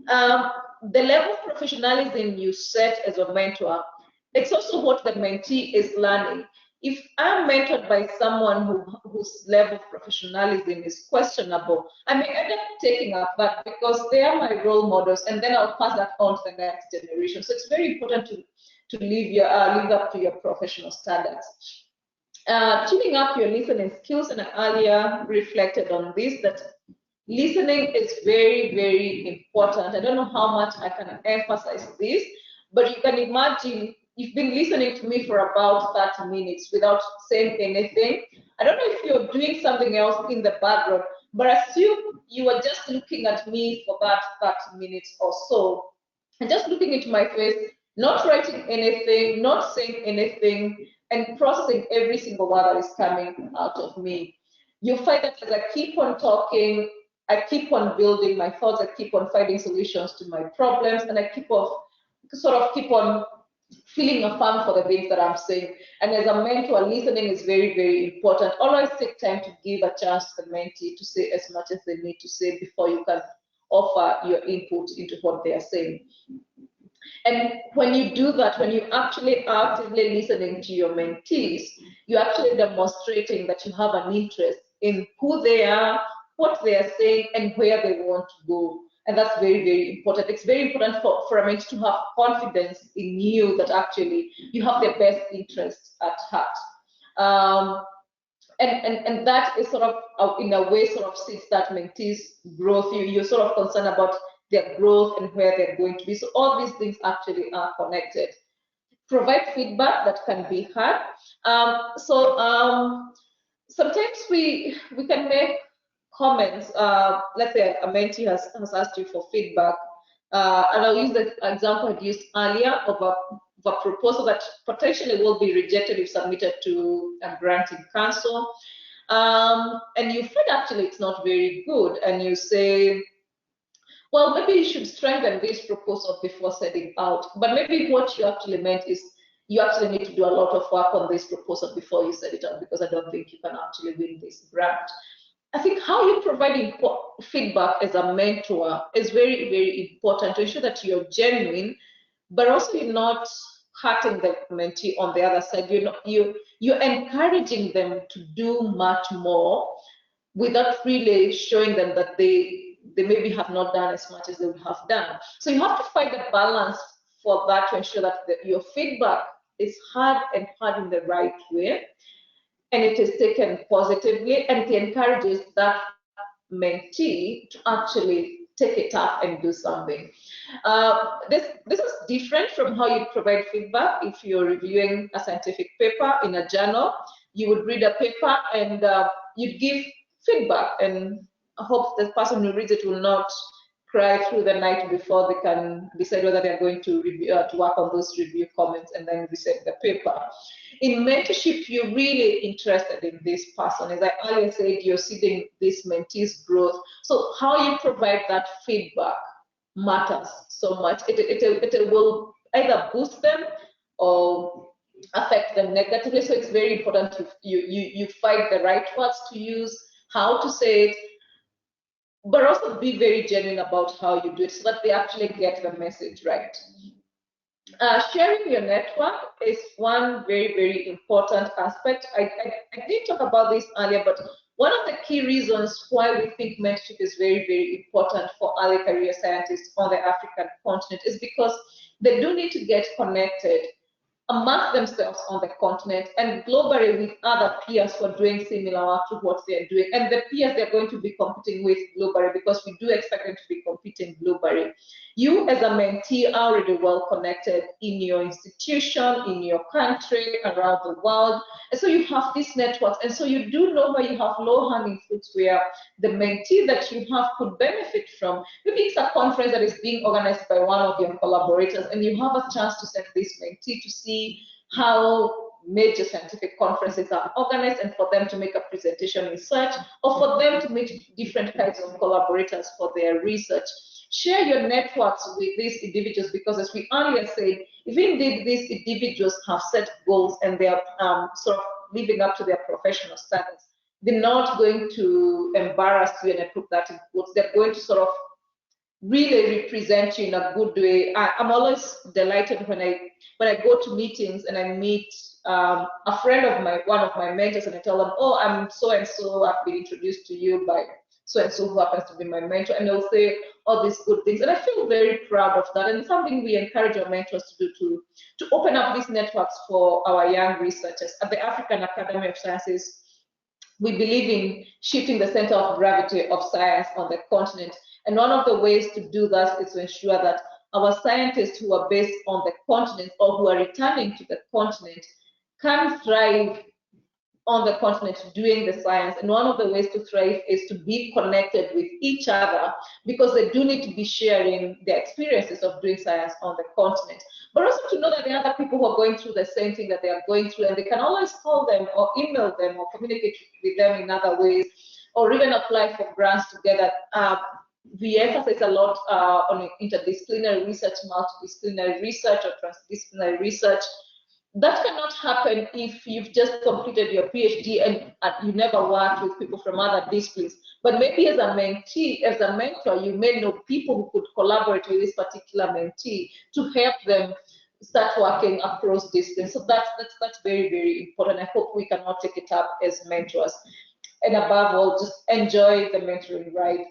The level of professionalism you set as a mentor, it's also what the mentee is learning. If I'm mentored by someone whose level of professionalism is questionable, I may end up taking up that because they are my role models, and then I'll pass that on to the next generation. So it's very important to live up to your professional standards. Tuning up your listening skills, and I earlier reflected on this, that listening is very, very important. I don't know how much I can emphasize this, but you can imagine you've been listening to me for about 30 minutes without saying anything. I don't know if you're doing something else in the background, but assume you are just looking at me for that 30 minutes or so, and just looking into my face, not writing anything, not saying anything, and processing every single word that is coming out of me. You'll find that as I keep on talking, I keep on building my thoughts, I keep on finding solutions to my problems, and I keep on feeling affirmed for the things that I'm saying. And as a mentor, listening is very, very important. Always take time to give a chance to the mentee to say as much as they need to say before you can offer your input into what they are saying. And when you do that, when you actually actively listening to your mentees, you're actually demonstrating that you have an interest in who they are, what they are saying, and where they want to go. And that's very, very important. It's very important for a mentee to have confidence in you that actually you have their best interests at heart. And that is sort of, in a way, sort of sees that mentees' growth. You're sort of concerned about their growth and where they're going to be. So all these things actually are connected. Provide feedback that can be heard. Sometimes we can make comments. Let's say a mentee has asked you for feedback, and I'll use the example I used earlier of a proposal that potentially will be rejected if submitted to a granting council, and you find actually it's not very good, and you say, well, maybe you should strengthen this proposal before sending out. But maybe what you actually meant is you actually need to do a lot of work on this proposal before you send it out, because I don't think you can actually win this grant. I think how you're providing feedback as a mentor is very, very important to ensure that you're genuine, but also you're not hurting the mentee on the other side. You're encouraging them to do much more without really showing them that they maybe have not done as much as they would have done. So you have to find a balance for that to ensure that your feedback is heard and heard in the right way, and it is taken positively, and it encourages that mentee to actually take it up and do something. This is different from how you provide feedback. If you're reviewing a scientific paper in a journal, you would read a paper and you'd give feedback, and I hope the person who reads it will not cry through the night before they can decide whether they're going to to work on those review comments and then resend the paper. In mentorship, you're really interested in this person. As I earlier said, you're seeing this mentee's growth. So how you provide that feedback matters so much. It will either boost them or affect them negatively. So it's very important you find the right words to use, how to say it, but also be very genuine about how you do it so that they actually get the message right. Sharing your network is one very, very important aspect. I did talk about this earlier, but one of the key reasons why we think mentorship is very, very important for early career scientists on the African continent is because they do need to get connected amongst themselves on the continent and globally with other peers who are doing similar to what they're doing, and the peers they're going to be competing with globally, because we do expect them to be competing globally. You as a mentee are already well connected in your institution, in your country, around the world, and so you have these networks, and so you do know where you have low-hanging fruits where the mentee that you have could benefit from. Maybe it's a conference that is being organized by one of your collaborators, and you have a chance to send this mentee to see how major scientific conferences are organized and for them to make a presentation research, or for them to meet different kinds of collaborators for their research. Share your networks with these individuals, because as we earlier said, if indeed these individuals have set goals and they are sort of living up to their professional status, they're not going to embarrass you, and I put that in quotes. They're going to sort of really represent you in a good way. I'm always delighted when I go to meetings and I meet a friend of one of my mentors, and I tell them, oh, I'm so and so, I've been introduced to you by so and so who happens to be my mentor, and they'll say all these good things, and I feel very proud of that. And something we encourage our mentors to do, to open up these networks for our young researchers. At the African Academy of Sciences, we believe in shifting the center of gravity of science on the continent. And one of the ways to do that is to ensure that our scientists who are based on the continent or who are returning to the continent can thrive on the continent doing the science. And one of the ways to thrive is to be connected with each other, because they do need to be sharing their experiences of doing science on the continent. But also to know that there are other people who are going through the same thing that they are going through, and they can always call them or email them or communicate with them in other ways, or even apply for grants together. We emphasize a lot on interdisciplinary research, multidisciplinary research, or transdisciplinary research. That cannot happen if you've just completed your PhD and you never worked with people from other disciplines. But maybe as a mentee, as a mentor, you may know people who could collaborate with this particular mentee to help them start working across disciplines. So that's very, very important. I hope we can all take it up as mentors. And above all, just enjoy the mentoring ride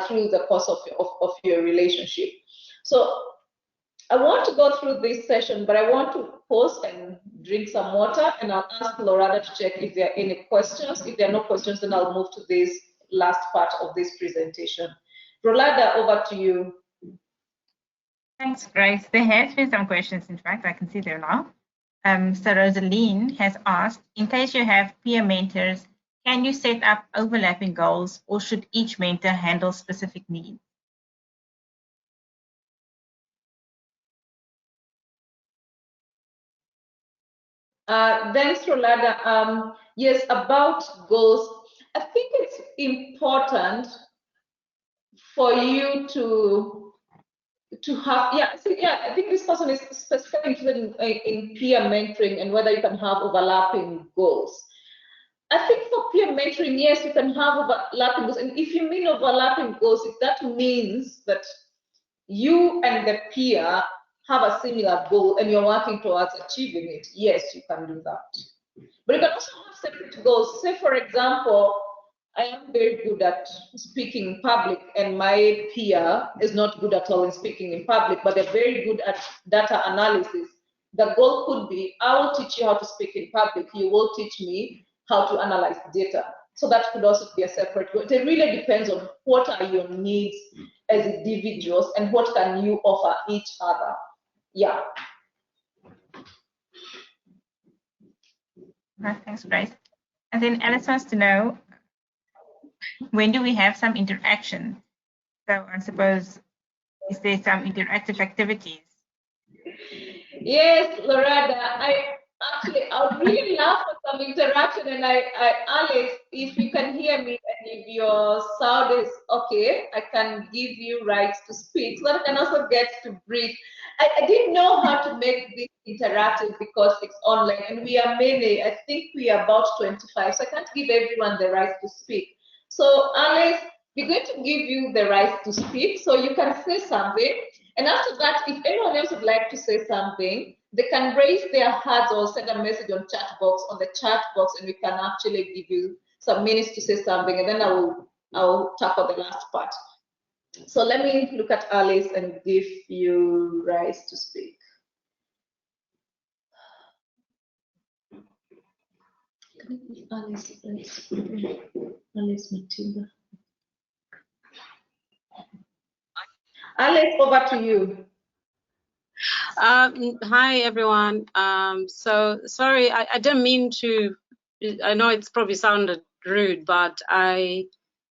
through the course of your relationship. So I want to go through this session, but I want to pause and drink some water, and I'll ask Loretta to check if there are any questions. If there are no questions, then I'll move to this last part of this presentation. Rolanda, over to you. Thanks, Grace. There has been some questions, in fact, I can see them now. So Rosaline has asked, in case you have peer mentors, can you set up overlapping goals, or should each mentor handle specific needs? Thanks, Rolanda. Yes, about goals, I think it's important for you to have, I think this person is specifically interested in peer mentoring and whether you can have overlapping goals. I think for peer mentoring, yes, you can have overlapping goals. And if you mean overlapping goals, if that means that you and the peer have a similar goal and you're working towards achieving it, yes, you can do that. But you can also have separate goals. Say, for example, I am very good at speaking in public, and my peer is not good at all in speaking in public, but they're very good at data analysis. The goal could be, I will teach you how to speak in public, you will teach me how to analyze data. So that could also be a separate goal. It really depends on what are your needs as individuals and what can you offer each other. Yeah. Thanks, Grace. And then Alice wants to know, when do we have some interaction? So I suppose, is there some interactive activities? Yes, Loretta, I would really love for some interaction, and Alex, if you can hear me and if your sound is okay, I can give you rights to speak, so that I can also get to breathe. I didn't know how to make this interactive because it's online, and we are many. I think we are about 25, so I can't give everyone the right to speak. So Alex, we're going to give you the right to speak, so you can say something. And after that, if anyone else would like to say something, they can raise their hands or send a message on the chat box, and we can actually give you some minutes to say something, and then I'll tackle the last part. So let me look at Alice and give you rights to speak. Alice Matilda. Alice, over to you. Hi, everyone. So sorry, I didn't mean to, I know it's probably sounded rude, but I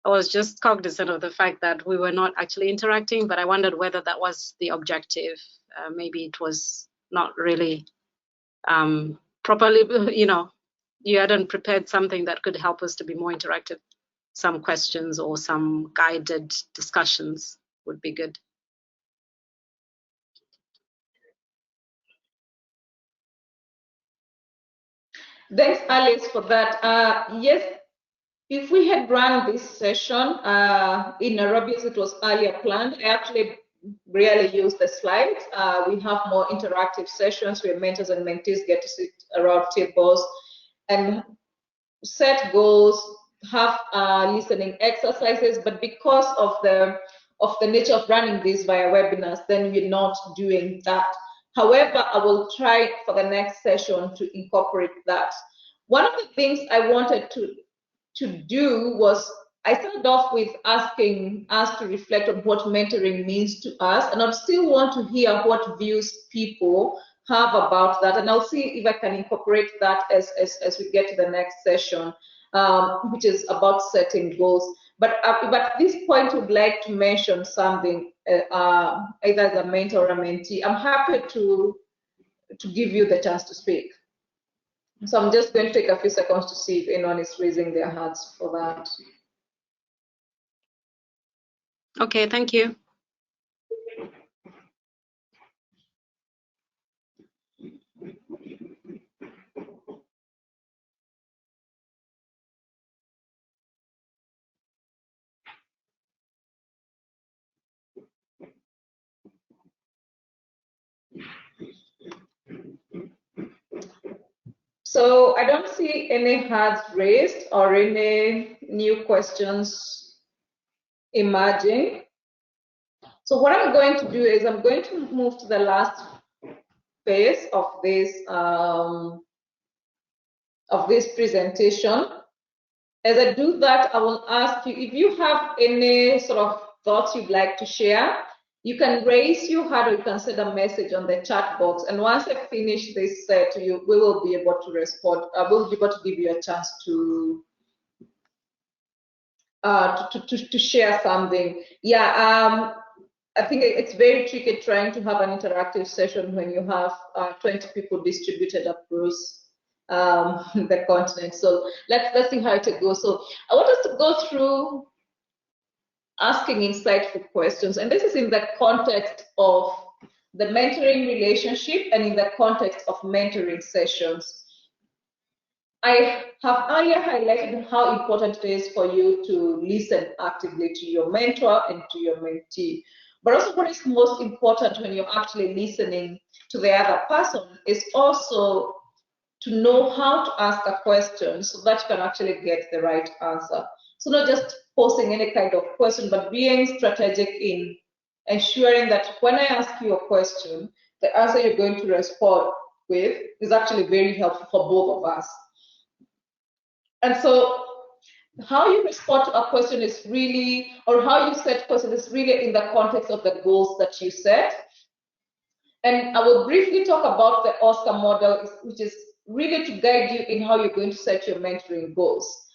was just cognizant of the fact that we were not actually interacting, but I wondered whether that was the objective. Maybe it was not really properly, you hadn't prepared something that could help us to be more interactive. Some questions or some guided discussions would be good. Thanks, Alice, for that. Yes, if we had run this session in Nairobi as it was earlier planned, I actually rarely use the slides. We have more interactive sessions where mentors and mentees get to sit around tables and set goals, have listening exercises, but because of the nature of running these via webinars, then we're not doing that. However, I will try for the next session to incorporate that. One of the things I wanted to do was I started off with asking us to reflect on what mentoring means to us, and I still want to hear what views people have about that, and I'll see if I can incorporate that as we get to the next session, which is about setting goals. But at this point, I would like to mention something, either as a mentor or a mentee. I'm happy to give you the chance to speak. So I'm just going to take a few seconds to see if anyone is raising their hands for that. Okay, thank you. So I don't see any hands raised or any new questions emerging. So what I'm going to do is I'm going to move to the last phase of this presentation. As I do that, I will ask you if you have any sort of thoughts you'd like to share. You can raise your hand or you can send a message on the chat box. And once I finish this set, we will be able to respond. I will be able to give you a chance to share something. Yeah, I think it's very tricky trying to have an interactive session when you have 20 people distributed across the continent. So let's see how it goes. So I want us to go through asking insightful questions, and this is in the context of the mentoring relationship and in the context of mentoring sessions. I have earlier highlighted how important it is for you to listen actively to your mentor and to your mentee. But also what is most important when you're actually listening to the other person is also to know how to ask a question so that you can actually get the right answer. So not just posing any kind of question, but being strategic in ensuring that when I ask you a question, the answer you're going to respond with is actually very helpful for both of us. And so how you respond to a question is really, or how you set questions is really in the context of the goals that you set. And I will briefly talk about the Oscar model, which is really to guide you in how you're going to set your mentoring goals.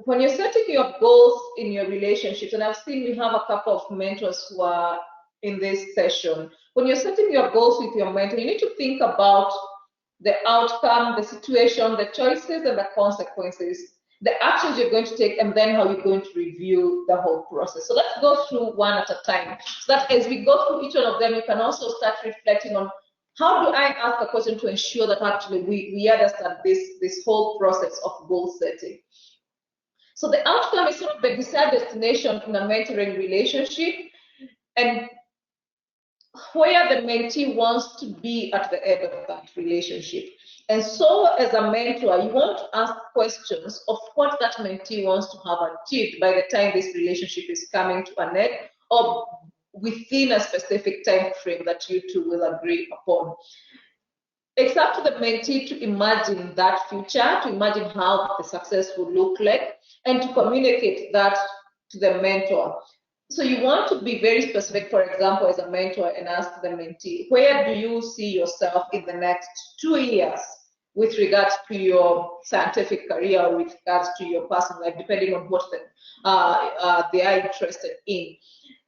When you're setting your goals in your relationships, and I've seen we have a couple of mentors who are in this session, when you're setting your goals with your mentor, you need to think about the outcome, the situation, the choices, and the consequences, the actions you're going to take, and then how you're going to review the whole process. So let's go through one at a time, so that as we go through each one of them, you can also start reflecting on how do I ask a question to ensure that actually we understand this whole process of goal setting. So the outcome is sort of the desired destination in a mentoring relationship, and where the mentee wants to be at the end of that relationship. And so as a mentor, you want to ask questions of what that mentee wants to have achieved by the time this relationship is coming to an end, or within a specific time frame that you two will agree upon. it's up to the mentee to imagine that future, to imagine how the success would look like, and to communicate that to the mentor. So you want to be very specific, for example, as a mentor, and ask the mentee, where do you see yourself in the next 2 years with regards to your scientific career, or with regards to your personal life, depending on what they are interested in.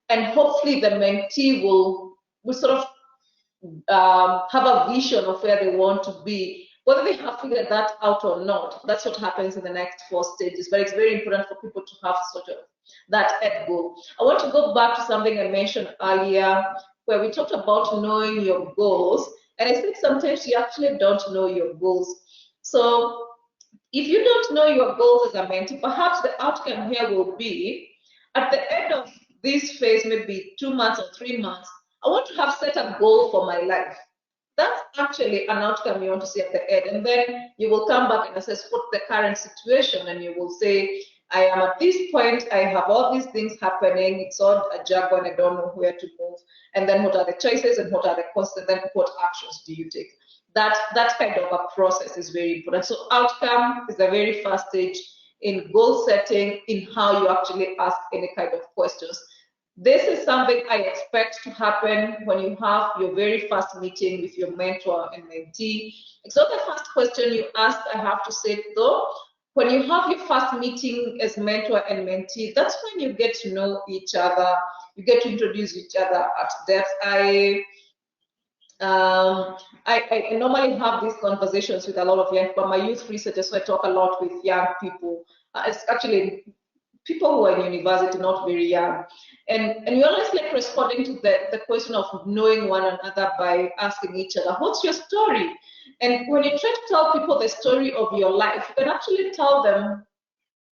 And hopefully the mentee will sort of have a vision of where they want to be, whether they have figured that out or not. That's what happens in the next 4 stages, but it's very important for people to have sort of that end goal. I want to go back to something I mentioned earlier, where we talked about knowing your goals, and I think sometimes you actually don't know your goals. So if you don't know your goals as a mentee, perhaps the outcome here will be, at the end of this phase, maybe 2 months or 3 months, I want to have set a goal for my life. That's actually an outcome you want to see at the end. And then you will come back and assess what's the current situation, and you will say, I am at this point, I have all these things happening, it's all a juggle and I don't know where to move. And then what are the choices and what are the costs, and then what actions do you take? That kind of a process is very important. So outcome is the very first stage in goal setting, in how you actually ask any kind of questions. This is something I expect to happen when you have your very first meeting with your mentor and mentee. It's not the first question you ask, I have to say, though. When you have your first meeting as mentor and mentee, that's when you get to know each other. You get to introduce each other at depth. I normally have these conversations with a lot of young people. I'm a youth researcher, so I talk a lot with young people. It's actually people who are in university, not very young. And you always like responding to the question of knowing one another by asking each other, what's your story? And when you try to tell people the story of your life, you can actually tell them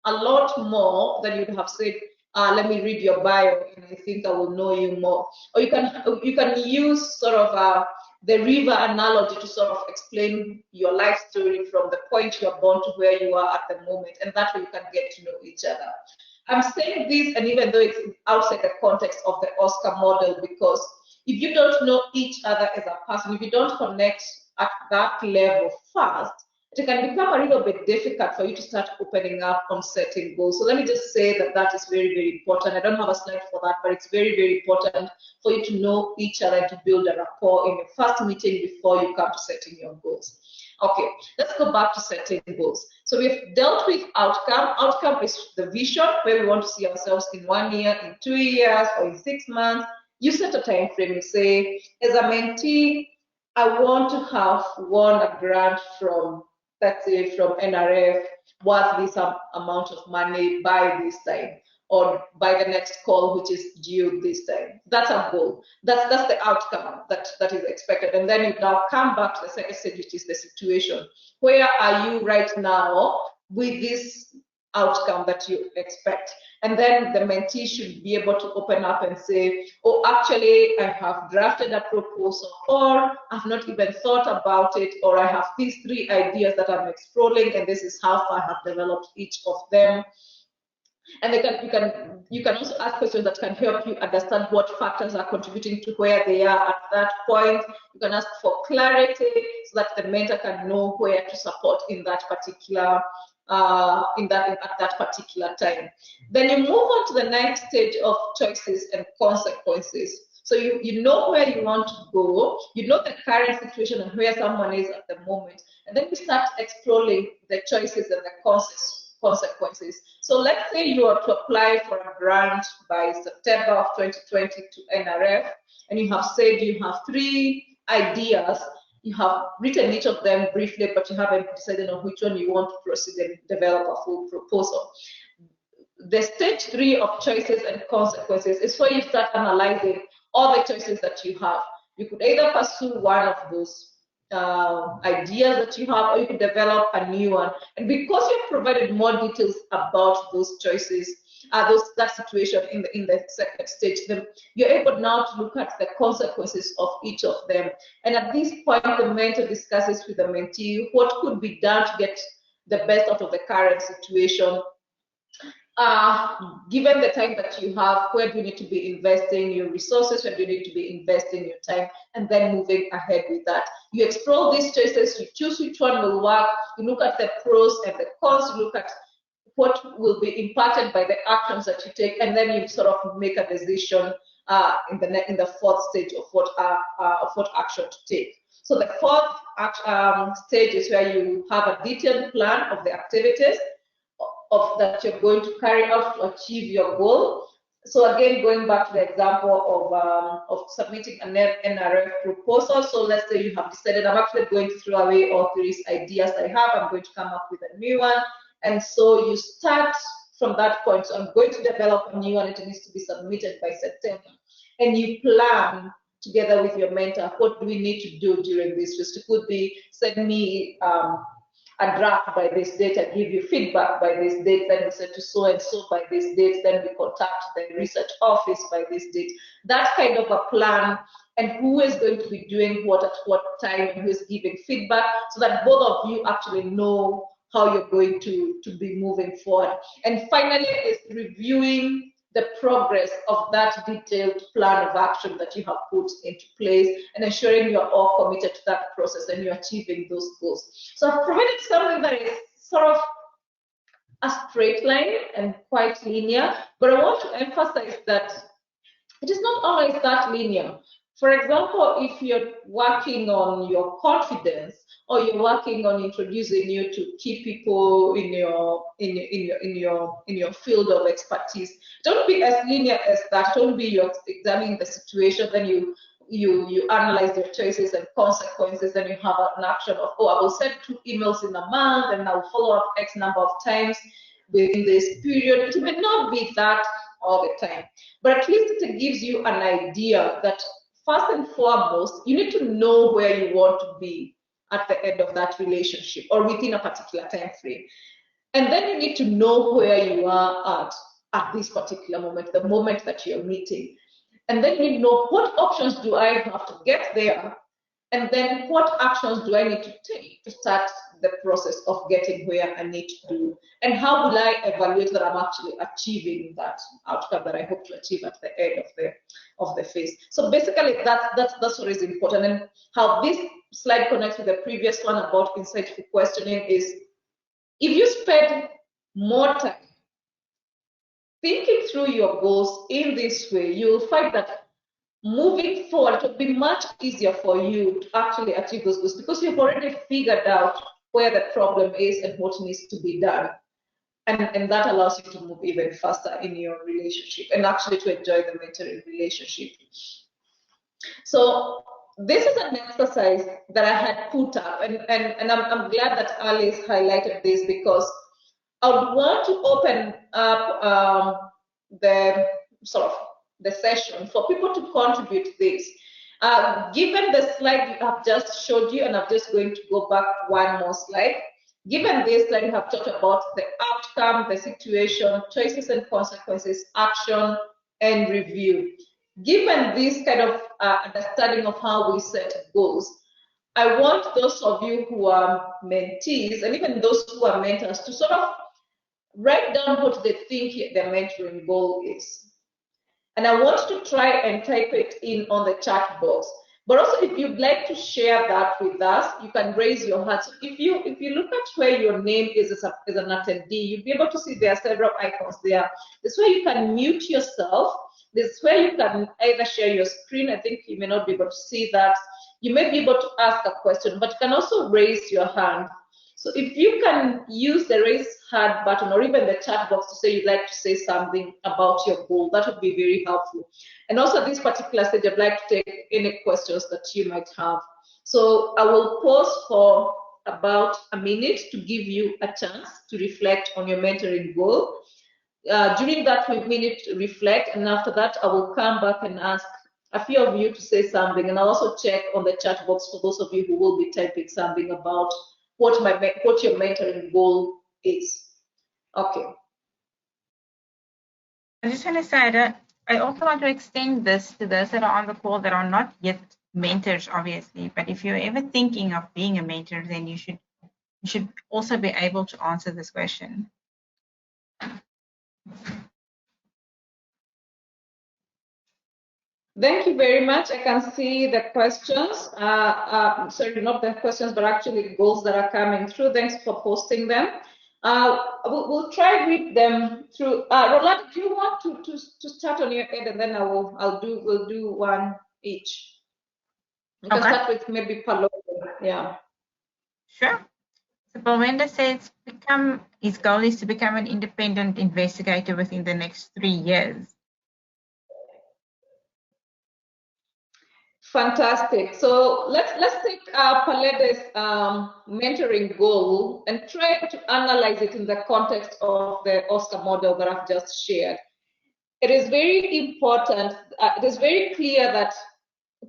a lot more than you'd have said, let me read your bio and I think I will know you more. Or you can use sort of the river analogy to sort of explain your life story from the point you're born to where you are at the moment, and that way you can get to know each other. I'm saying this, and even though it's outside the context of the Oscar model, because if you don't know each other as a person, if you don't connect at that level first, it can become a little bit difficult for you to start opening up on setting goals. So let me just say that is very, very important. I don't have a slide for that, but it's very, very important for you to know each other and to build a rapport in your first meeting before you come to setting your goals. Okay, let's go back to setting goals. So we've dealt with outcome. Outcome is the vision, where we want to see ourselves in 1 year, in 2 years, or in 6 months. You set a time frame. You say, as a mentee, I want to have won a grant from, let's say, from NRF worth this amount of money by this time, or by the next call, which is due this time. That's a goal. That's the outcome that is expected. And then you now come back to the second stage, which is the situation. Where are you right now with this outcome that you expect? And then the mentee should be able to open up and say, oh, actually, I have drafted a proposal, or I've not even thought about it, or I have these 3 ideas that I'm exploring, and this is how far I have developed each of them. And you can also ask questions that can help you understand what factors are contributing to where they are at that point. You can ask for clarity so that the mentor can know where to support in that particular at that particular time. Then you move on to the next stage of choices and consequences. So you know where you want to go, you know the current situation and where someone is at the moment, and then you start exploring the choices and the consequences. So let's say you are to apply for a grant by September of 2020 to NRF, and you have said you have 3 ideas. You have written each of them briefly, but you haven't decided on which one you want to proceed and develop a full proposal. The stage 3 of choices and consequences is where you start analyzing all the choices that you have. You could either pursue one of those ideas that you have, or you could develop a new one. And because you've provided more details about those choices, that situation in the second stage, you're able now to look at the consequences of each of them. And at this point, the mentor discusses with the mentee what could be done to get the best out of the current situation. given the time that you have, where do you need to be investing your resources, where do you need to be investing your time, and then moving ahead with that. You explore these choices, you choose which one will work, you look at the pros and the cons, you look at what will be impacted by the actions that you take, and then you sort of make a decision in the fourth stage of what action to take. So the fourth stage is where you have a detailed plan of the activities that you're going to carry out to achieve your goal. So again, going back to the example of submitting an NRF proposal. So let's say you have decided, I'm actually going to throw away all these ideas I have, I'm going to come up with a new one. And so you start from that point. So I'm going to develop a new one, it needs to be submitted by September. And you plan together with your mentor, what do we need to do during this? Just it could be send me a draft by this date, I give you feedback by this date, then we send to so and so by this date, then we contact the research office by this date. That kind of a plan, and who is going to be doing what at what time, and who is giving feedback, so that both of you actually know how you're going to be moving forward. And finally, is reviewing the progress of that detailed plan of action that you have put into place, and ensuring you're all committed to that process and you're achieving those goals. So I've provided something that is sort of a straight line and quite linear, but I want to emphasize that it is not always that linear. For example, if you're working on your confidence, or you're working on introducing you to key people in your field of expertise, don't be as linear as that. Don't be you're examining the situation, then you analyze your choices and consequences, then you have an action of, oh, I will send 2 emails in a month, and I'll follow up X number of times within this period. It may not be that all the time, but at least it gives you an idea that first and foremost, you need to know where you want to be at the end of that relationship or within a particular time frame. And then you need to know where you are at this particular moment, the moment that you're meeting. And then you know, what options do I have to get there? And then what actions do I need to take to start the process of getting where I need to do? And how will I evaluate that I'm actually achieving that outcome that I hope to achieve at the end of the phase? So basically, that's what is important. And how this slide connects with the previous one about insightful questioning is, if you spend more time thinking through your goals in this way, you'll find that moving forward, it will be much easier for you to actually achieve those goals, because you've already figured out where the problem is and what needs to be done. And that allows you to move even faster in your relationship and actually to enjoy the mentoring relationship. So this is an exercise that I had put up, and I'm glad that Alice highlighted this, because I would want to open up the session for people to contribute this. Given the slide you have just showed you, and I'm just going to go back one more slide. Given this slide, you have talked about the outcome, the situation, choices and consequences, action, and review. Given this kind of understanding of how we set goals, I want those of you who are mentees, and even those who are mentors, to sort of write down what they think the mentoring goal is. And I want to try and type it in on the chat box. But also, if you'd like to share that with us, you can raise your hand. So if you look at where your name is as an attendee, you'll be able to see there are several icons there. This way you can mute yourself. This way you can either share your screen. I think you may not be able to see that. You may be able to ask a question, but you can also raise your hand. So if you can use the raise hand button or even the chat box to say you'd like to say something about your goal, that would be very helpful. And also at this particular stage, I'd like to take any questions that you might have. So I will pause for about a minute to give you a chance to reflect on your mentoring goal. During that minute, reflect, and after that, I will come back and ask a few of you to say something, and I'll also check on the chat box for those of you who will be typing something about what your mentoring goal is. Okay. I just want to say that I also want to extend this to those that are on the call that are not yet mentors, obviously. But if you're ever thinking of being a mentor, then you should also be able to answer this question. Thank you very much. I can see the questions. Sorry, not the questions, but actually goals that are coming through. Thanks for posting them. We'll try to read them through. Rolanda, do you want to start on your end, and then we'll do one each. You can start with maybe Paloma. Yeah. Sure. So Palwenda says his goal is to become an independent investigator within the next 3 years. Fantastic. So let's take Palede's mentoring goal and try to analyze it in the context of the Oscar model that I've just shared. It is very important. It is very clear that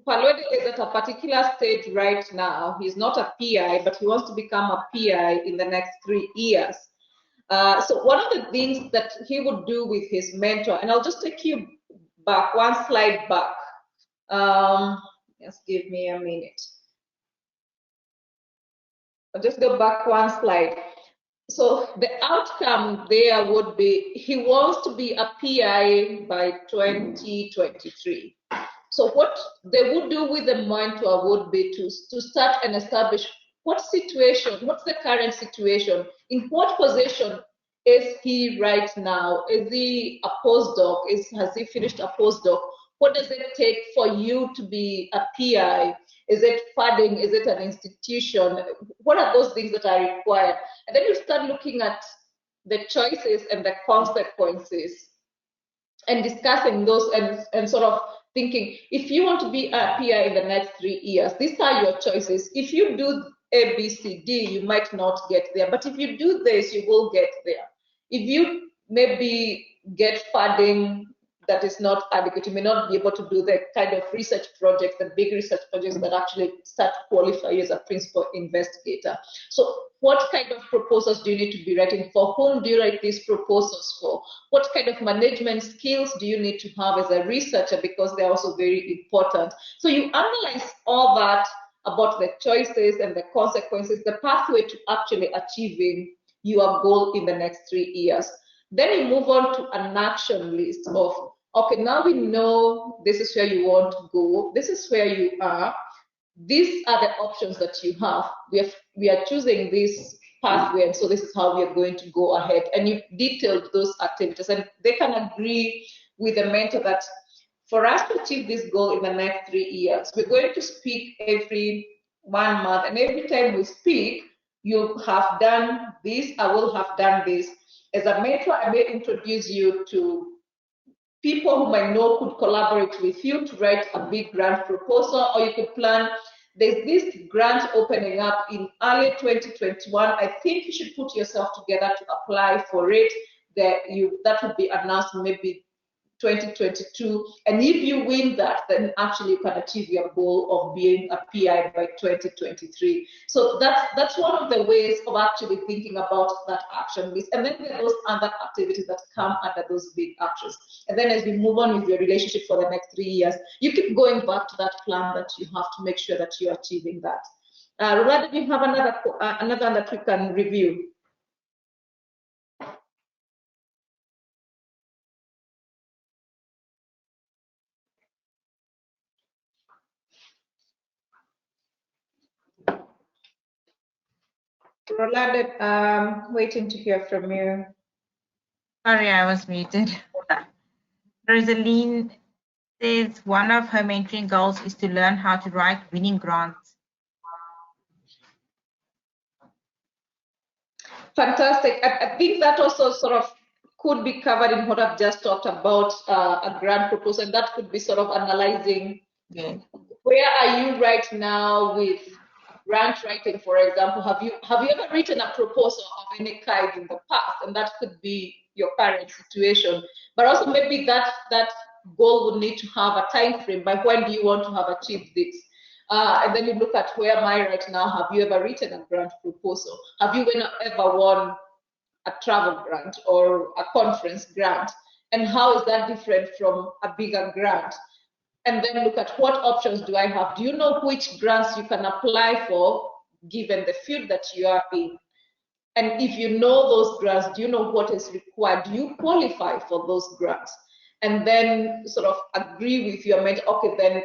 Palwede is at a particular stage right now. He's not a PI, but he wants to become a PI in the next 3 years. So one of the things that he would do with his mentor, and I'll just take you back, one slide back. Just give me a minute. I'll just go back one slide. So the outcome there would be he wants to be a PI by 2023. So what they would do with the mentor would be to start and establish what's the current situation, in what position is he right now? Is he a postdoc? Has he finished a postdoc? What does it take for you to be a PI? Is it funding? Is it an institution? What are those things that are required? And then you start looking at the choices and the consequences and discussing those and sort of thinking, if you want to be a PI in the next 3 years, these are your choices. If you do A, B, C, D, you might not get there. But if you do this, you will get there. If you maybe get funding that is not adequate, you may not be able to do the kind of research projects, the big research projects that actually start to qualify you as a principal investigator. So what kind of proposals do you need to be writing? For whom do you write these proposals for? What kind of management skills do you need to have as a researcher, because they're also very important. So you analyze all that about the choices and the consequences, the pathway to actually achieving your goal in the next 3 years. Then you move on to an action list of, okay, now we know this is where you want to go, this is where you are, these are the options that you have. We are choosing this pathway, and so this is how we are going to go ahead. And you detailed those activities, and they can agree with the mentor that for us to achieve this goal in the next 3 years, we're going to speak every 1 month, and every time we speak, you have done this, I will have done this. As a mentor, I may introduce you to people whom I know could collaborate with you to write a big grant proposal, or you could plan, there's this grant opening up in early 2021. I think you should put yourself together to apply for it. That would be announced maybe 2022, and if you win that, then actually you can achieve your goal of being a PI by 2023. So that's one of the ways of actually thinking about that action list. And then there are those other activities that come under those big actions. And then as we move on with your relationship for the next 3 years, you keep going back to that plan that you have to make sure that you're achieving that. Rolanda, do you have another one that we can review? Rolanda, waiting to hear from you. Sorry, I was muted. Rosaline says one of her mentoring goals is to learn how to write winning grants. Fantastic. I think that also sort of could be covered in what I've just talked about, a grant proposal, and that could be sort of analyzing where are you right now with grant writing, for example. Have you ever written a proposal of any kind in the past? And that could be your current situation. But also maybe that goal would need to have a time frame. By when do you want to have achieved this? And then you look at where am I right now? Have you ever written a grant proposal? Have you ever won a travel grant or a conference grant? And how is that different from a bigger grant? And then look at what options do I have? Do you know which grants you can apply for given the field that you are in? And if you know those grants, do you know what is required? Do you qualify for those grants? and then sort of agree with your mentor, okay, then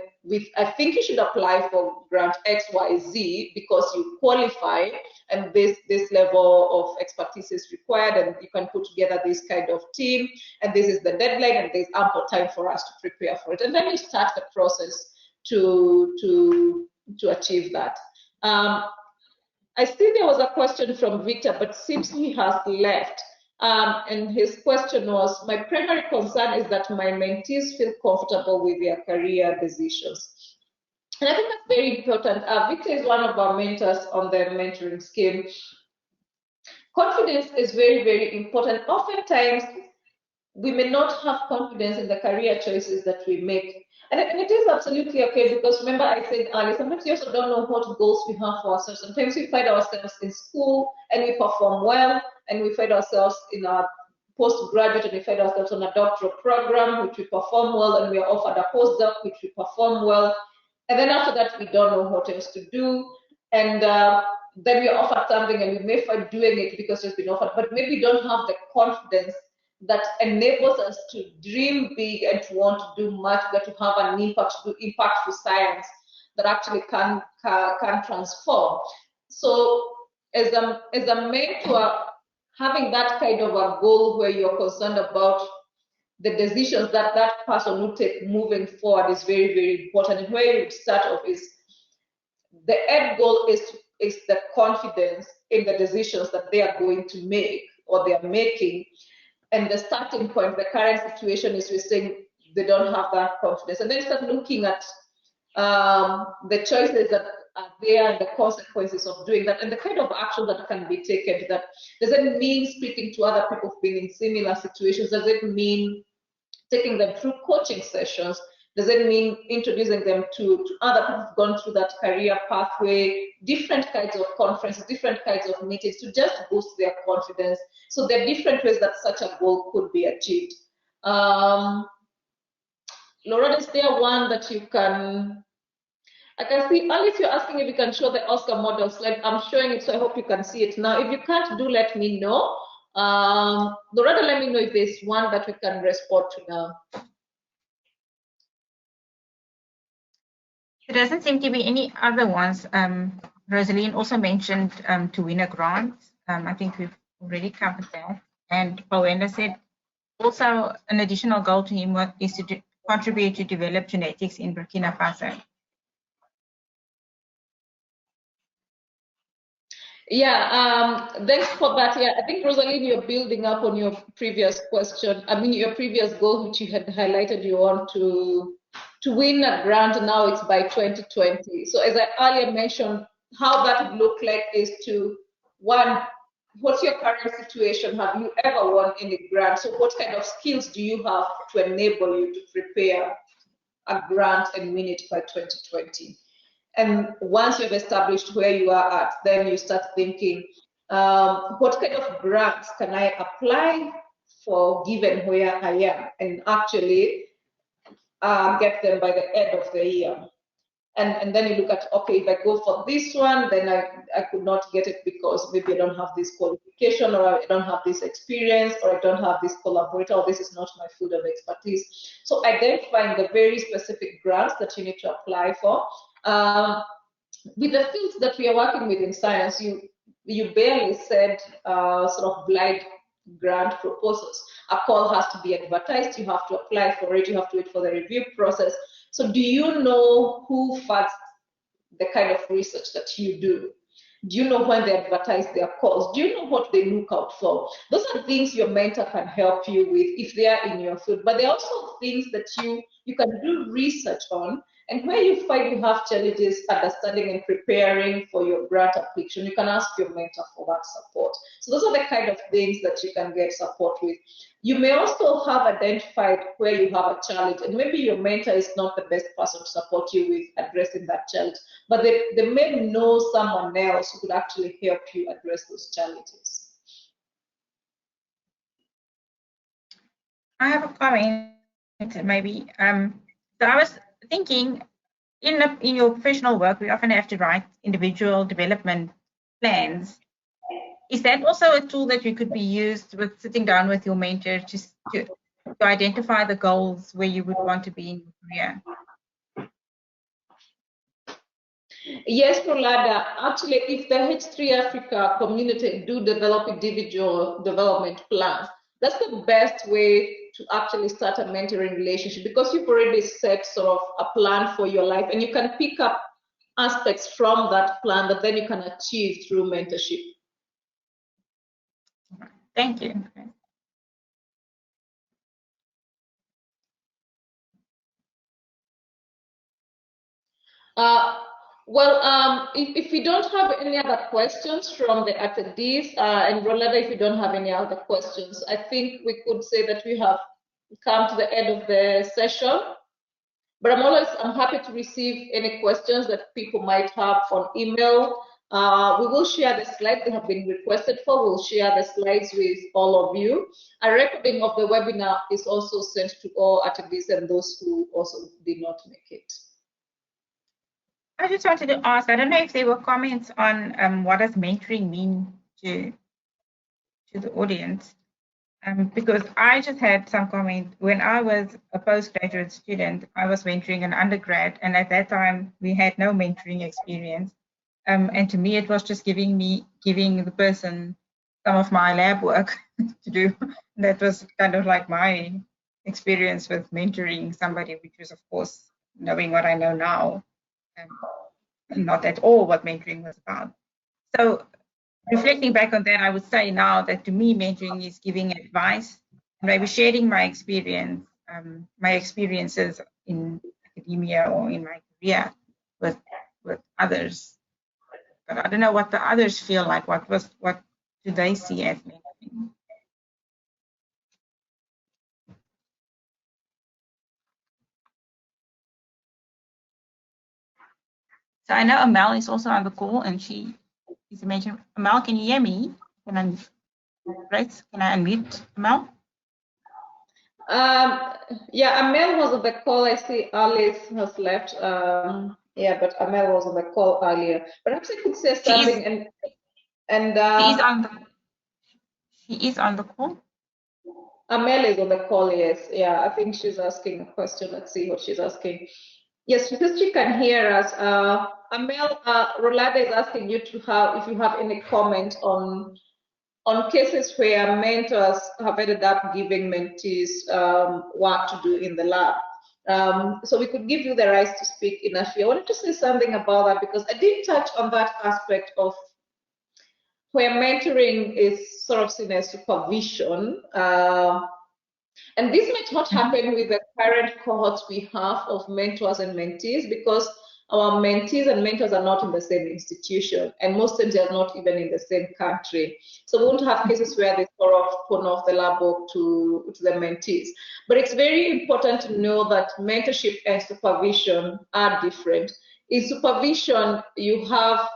I think you should apply for grant XYZ because you qualify and this level of expertise is required, and you can put together this kind of team, and this is the deadline, and there's ample time for us to prepare for it. And then you start the process to achieve that. I see there was a question from Victor, but seems he has left. And his question was, my primary concern is that my mentees feel comfortable with their career decisions. And I think that's very important. Victor is one of our mentors on the mentoring scheme. Confidence is very, very important. Oftentimes, we may not have confidence in the career choices that we make. And it is absolutely okay, because remember I said earlier, sometimes we also don't know what goals we have for ourselves. Sometimes we find ourselves in school and we perform well, and we find ourselves in our postgraduate and we find ourselves on a doctoral program, which we perform well, and we are offered a postdoc, which we perform well. And then after that, we don't know what else to do. And then we are offered something and we may find doing it because it's been offered, but maybe we don't have the confidence that enables us to dream big and to want to do much, but to have an impact, to do impactful science that actually can transform. So as a mentor, having that kind of a goal where you're concerned about the decisions that that person will take moving forward is very, very important. And where you start off is the end goal is the confidence in the decisions that they are going to make or they are making. And the starting point, the current situation is we're saying they don't have that confidence. And then start looking at the choices that are there and the consequences of doing that and the kind of action that can be taken. That does it mean speaking to other people who've been in similar situations? Does it mean taking them through coaching sessions? Does it mean introducing them to other people who've gone through that career pathway, different kinds of conferences, different kinds of meetings to just boost their confidence? So there are different ways that such a goal could be achieved. Laura, is there one that you can, I can see, Alice, you're asking if you can show the Oscar model slide. I'm showing it, so I hope you can see it now. If you can't, do let me know. Laura, let me know if there's one that we can respond to now. There doesn't seem to be any other ones. Rosaline also mentioned to win a grant. I think we've already covered that. And Powenda said also an additional goal to him is to contribute to develop genetics in Burkina Faso. Yeah, thanks for that. Yeah, I think, Rosaline, you're building up on your previous question. I mean, your previous goal, which you had highlighted, you want to win a grant. Now it's by 2020. So as I earlier mentioned, how that would look like is to, one, what's your current situation? Have you ever won any grant? So what kind of skills do you have to enable you to prepare a grant and win it by 2020? And once you've established where you are at, then you start thinking, what kind of grants can I apply for given where I am, and actually get them by the end of the year. And then you look at, okay, if I go for this one, then I could not get it because maybe I don't have this qualification, or I don't have this experience, or I don't have this collaborator, or this is not my field of expertise. So identifying the very specific grants that you need to apply for. With the fields that we are working with in science, you barely said sort of blind grant proposals. A call has to be advertised, you have to apply for it, you have to wait for the review process. So do you know who funds the kind of research that you do? Do you know when they advertise their calls? Do you know what they look out for? Those are things your mentor can help you with if they are in your field, but there are also things that you can do research on. And where you find you have challenges understanding and preparing for your grant application, you can ask your mentor for that support. So those are the kind of things that you can get support with. You may also have identified where you have a challenge, and maybe your mentor is not the best person to support you with addressing that challenge, but they may know someone else who could actually help you address those challenges. I have a comment, maybe. So I was thinking, in your professional work, we often have to write individual development plans. Is that also a tool that you could be used with sitting down with your mentor to to identify the goals where you would want to be in your career? Yes, Rolanda. Actually, if the H3 Africa community do develop individual development plans, that's the best way to actually start a mentoring relationship, because you've already set sort of a plan for your life, and you can pick up aspects from that plan that then you can achieve through mentorship. Thank you. If we don't have any other questions from the attendees, and Rolanda, if you don't have any other questions, I think we could say that we have come to the end of the session. But I'm happy to receive any questions that people might have on email. We will share the slides that have been requested for. We'll share the slides with all of you. A recording of the webinar is also sent to all attendees and those who also did not make it. I just wanted to ask, I don't know if there were comments on what does mentoring mean to the audience, because I just had some comment. When I was a postgraduate student, I was mentoring an undergrad, and at that time we had no mentoring experience. And to me, it was just giving the person some of my lab work to do. That was kind of like my experience with mentoring somebody, which was, of course, knowing what I know now. Not at all what mentoring was about. So reflecting back on that, I would say now that to me, mentoring is giving advice, maybe sharing my experience, my experiences in academia or in my career with others. But I don't know what the others feel like. What do they see as mentoring? So I know Amel is also on the call, and she is mentioned. Amel, can you hear me? Can I unmute Amel? Yeah, Amel was on the call. I see Alice has left. Yeah, but Amel was on the call earlier. Perhaps I could say something. She is on the call. Amel is on the call. Yes. Yeah, I think she's asking a question. Let's see what she's asking. Yes, because she can hear us. Amel, Rolanda is asking you to if you have any comment on cases where mentors have ended up giving mentees work to do in the lab. So we could give you the right to speak, Inafi. I wanted to say something about that because I did touch on that aspect of where mentoring is sort of seen as supervision. And this might not happen with the current cohorts we have of mentors and mentees, because our mentees and mentors are not in the same institution, and most times they are not even in the same country. So we won't have cases where they sort of put off the lab work to the mentees. But it's very important to know that mentorship and supervision are different. In supervision, you have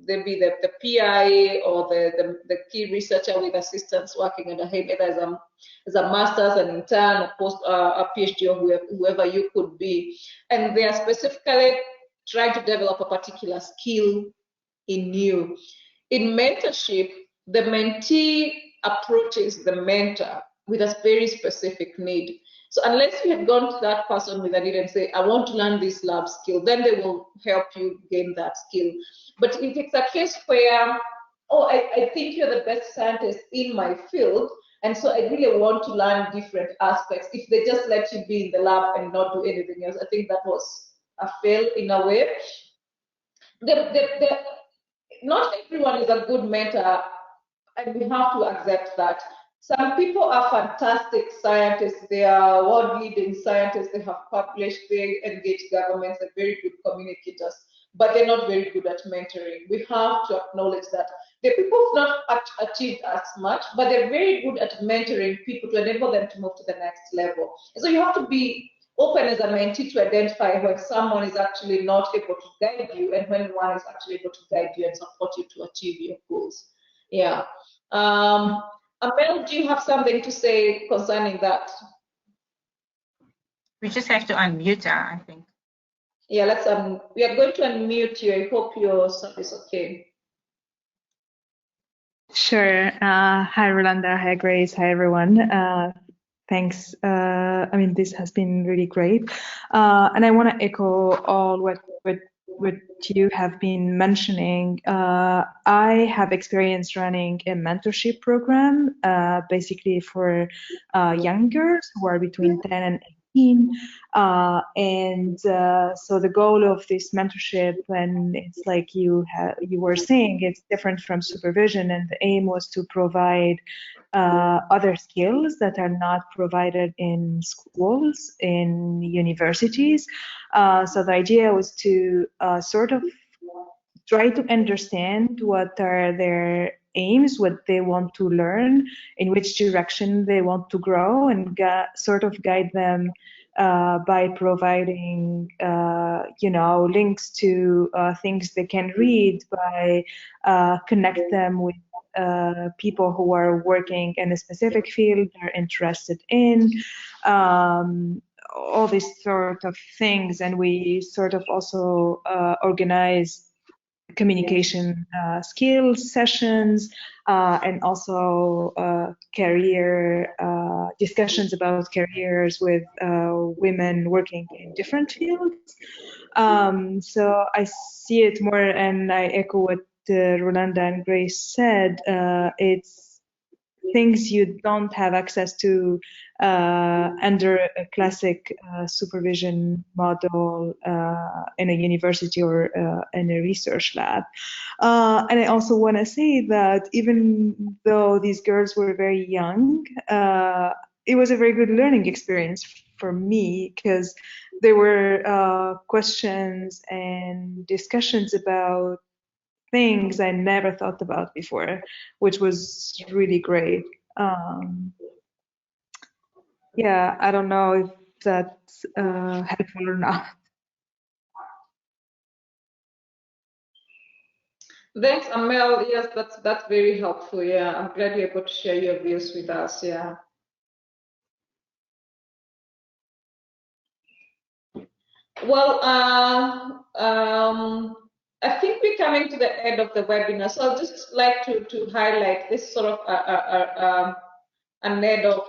maybe the PI or the key researcher with assistants working under him, either as a master's, an intern, a PhD, or whoever you could be. And they are specifically trying to develop a particular skill in you. In mentorship, the mentee approaches the mentor with a very specific need. So unless you had gone to that person with a need and say, I want to learn this lab skill, then they will help you gain that skill. But if it's a case where, I think you're the best scientist in my field, and so I really want to learn different aspects, if they just let you be in the lab and not do anything else, I think that was a fail in a way. Not everyone is a good mentor, and we have to accept that. Some people are fantastic scientists. They are world-leading scientists. They have published, they engage governments, they're very good communicators, but they're not very good at mentoring. We have to acknowledge that. The people who've not achieved as much, but they're very good at mentoring people to enable them to move to the next level. And so you have to be open as a mentee to identify when someone is actually not able to guide you and when one is actually able to guide you and support you to achieve your goals. Yeah. Amel, do you have something to say concerning that? We just have to unmute her, I think. Yeah, we are going to unmute you. I hope your sound is okay. Sure. Hi, Rolanda. Hi, Grace. Hi, everyone. Thanks. I mean, this has been really great. And I want to echo all what you have been mentioning. I have experience running a mentorship program, basically for young girls who are between 10 and 18. So the goal of this mentorship, and it's like you were saying, it's different from supervision, and the aim was to provide other skills that are not provided in schools, in universities. So the idea was to sort of try to understand what are their aims, what they want to learn, in which direction they want to grow, and sort of guide them by providing, links to things they can read, by connect them with people who are working in a specific field they're interested in, all these sort of things. And we sort of also organize communication skills sessions, and also career discussions about careers with women working in different fields. So I see it more, and I echo what Rolanda and Grace said. It's things you don't have access to under a classic supervision model in a university or in a research lab. And I also want to say that even though these girls were very young, it was a very good learning experience for me, because there were questions and discussions about things I never thought about before, which was really great. Yeah, I don't know if that's helpful or not. Thanks, Amel. Yes, that's very helpful. Yeah, I'm glad you're able to share your views with us. Yeah. Well, I think we're coming to the end of the webinar, so I'd just like to highlight this sort of an end of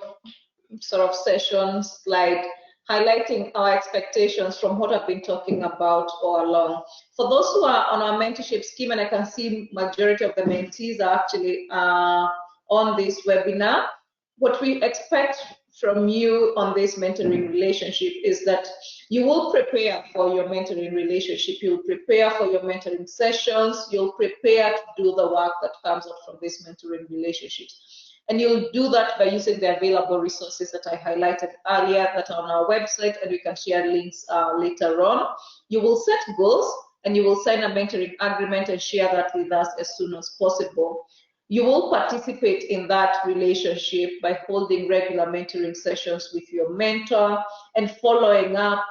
sort of session slide, highlighting our expectations from what I've been talking about all along. For those who are on our mentorship scheme, and I can see majority of the mentees are actually on this webinar, what we expect from you on this mentoring relationship is that you will prepare for your mentoring relationship, you'll prepare for your mentoring sessions, you'll prepare to do the work that comes out from these mentoring relationships. And you'll do that by using the available resources that I highlighted earlier that are on our website, and we can share links later on. You will set goals, and you will sign a mentoring agreement and share that with us as soon as possible. You will participate in that relationship by holding regular mentoring sessions with your mentor and following up.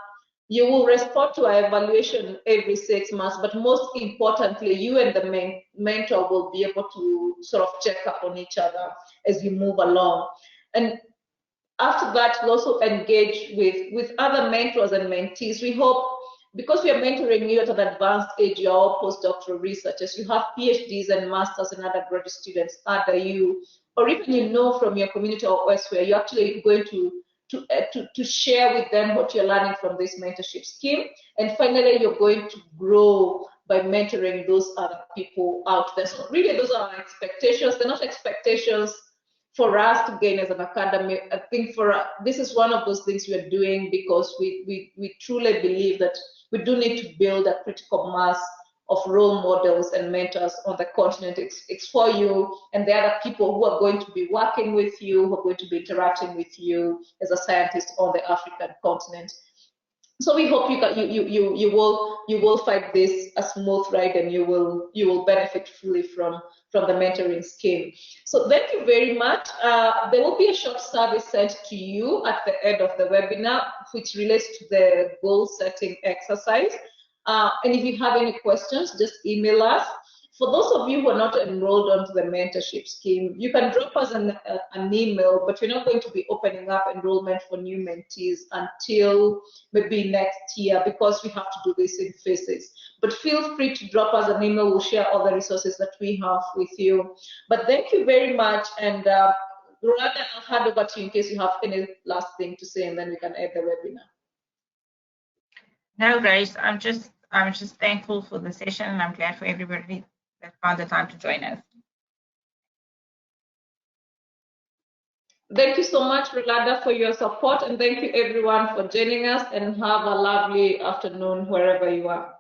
You will respond to our evaluation every 6 months, but most importantly, you and the mentor will be able to sort of check up on each other as you move along. And after that, you'll also engage with other mentors and mentees. We hope, because we are mentoring you at an advanced age, you're all postdoctoral researchers, you have PhDs and masters and other graduate students under you, or even you know from your community or elsewhere, you're actually going to share with them what you're learning from this mentorship scheme. And finally, you're going to grow by mentoring those other people out there. So really, those are our expectations. They're not expectations for us to gain as an academy. I think this is one of those things we are doing because we truly believe that we do need to build a critical mass of role models and mentors on the continent. It's for you and the other people who are going to be working with you, who are going to be interacting with you as a scientist on the African continent. So we hope you will find this a smooth ride, and you will benefit fully from the mentoring scheme. So thank you very much. There will be a short survey sent to you at the end of the webinar, which relates to the goal setting exercise. And if you have any questions, just email us. For those of you who are not enrolled onto the mentorship scheme, you can drop us an email, but we're not going to be opening up enrollment for new mentees until maybe next year, because we have to do this in phases. But feel free to drop us an email. We'll share all the resources that we have with you. But thank you very much. And Rolanda, I'll hand over to you in case you have any last thing to say, and then we can end the webinar. No, Grace, I'm just thankful for the session, and I'm glad for everybody that found the time to join us. Thank you so much, Rolanda, for your support, and thank you everyone for joining us, and have a lovely afternoon wherever you are.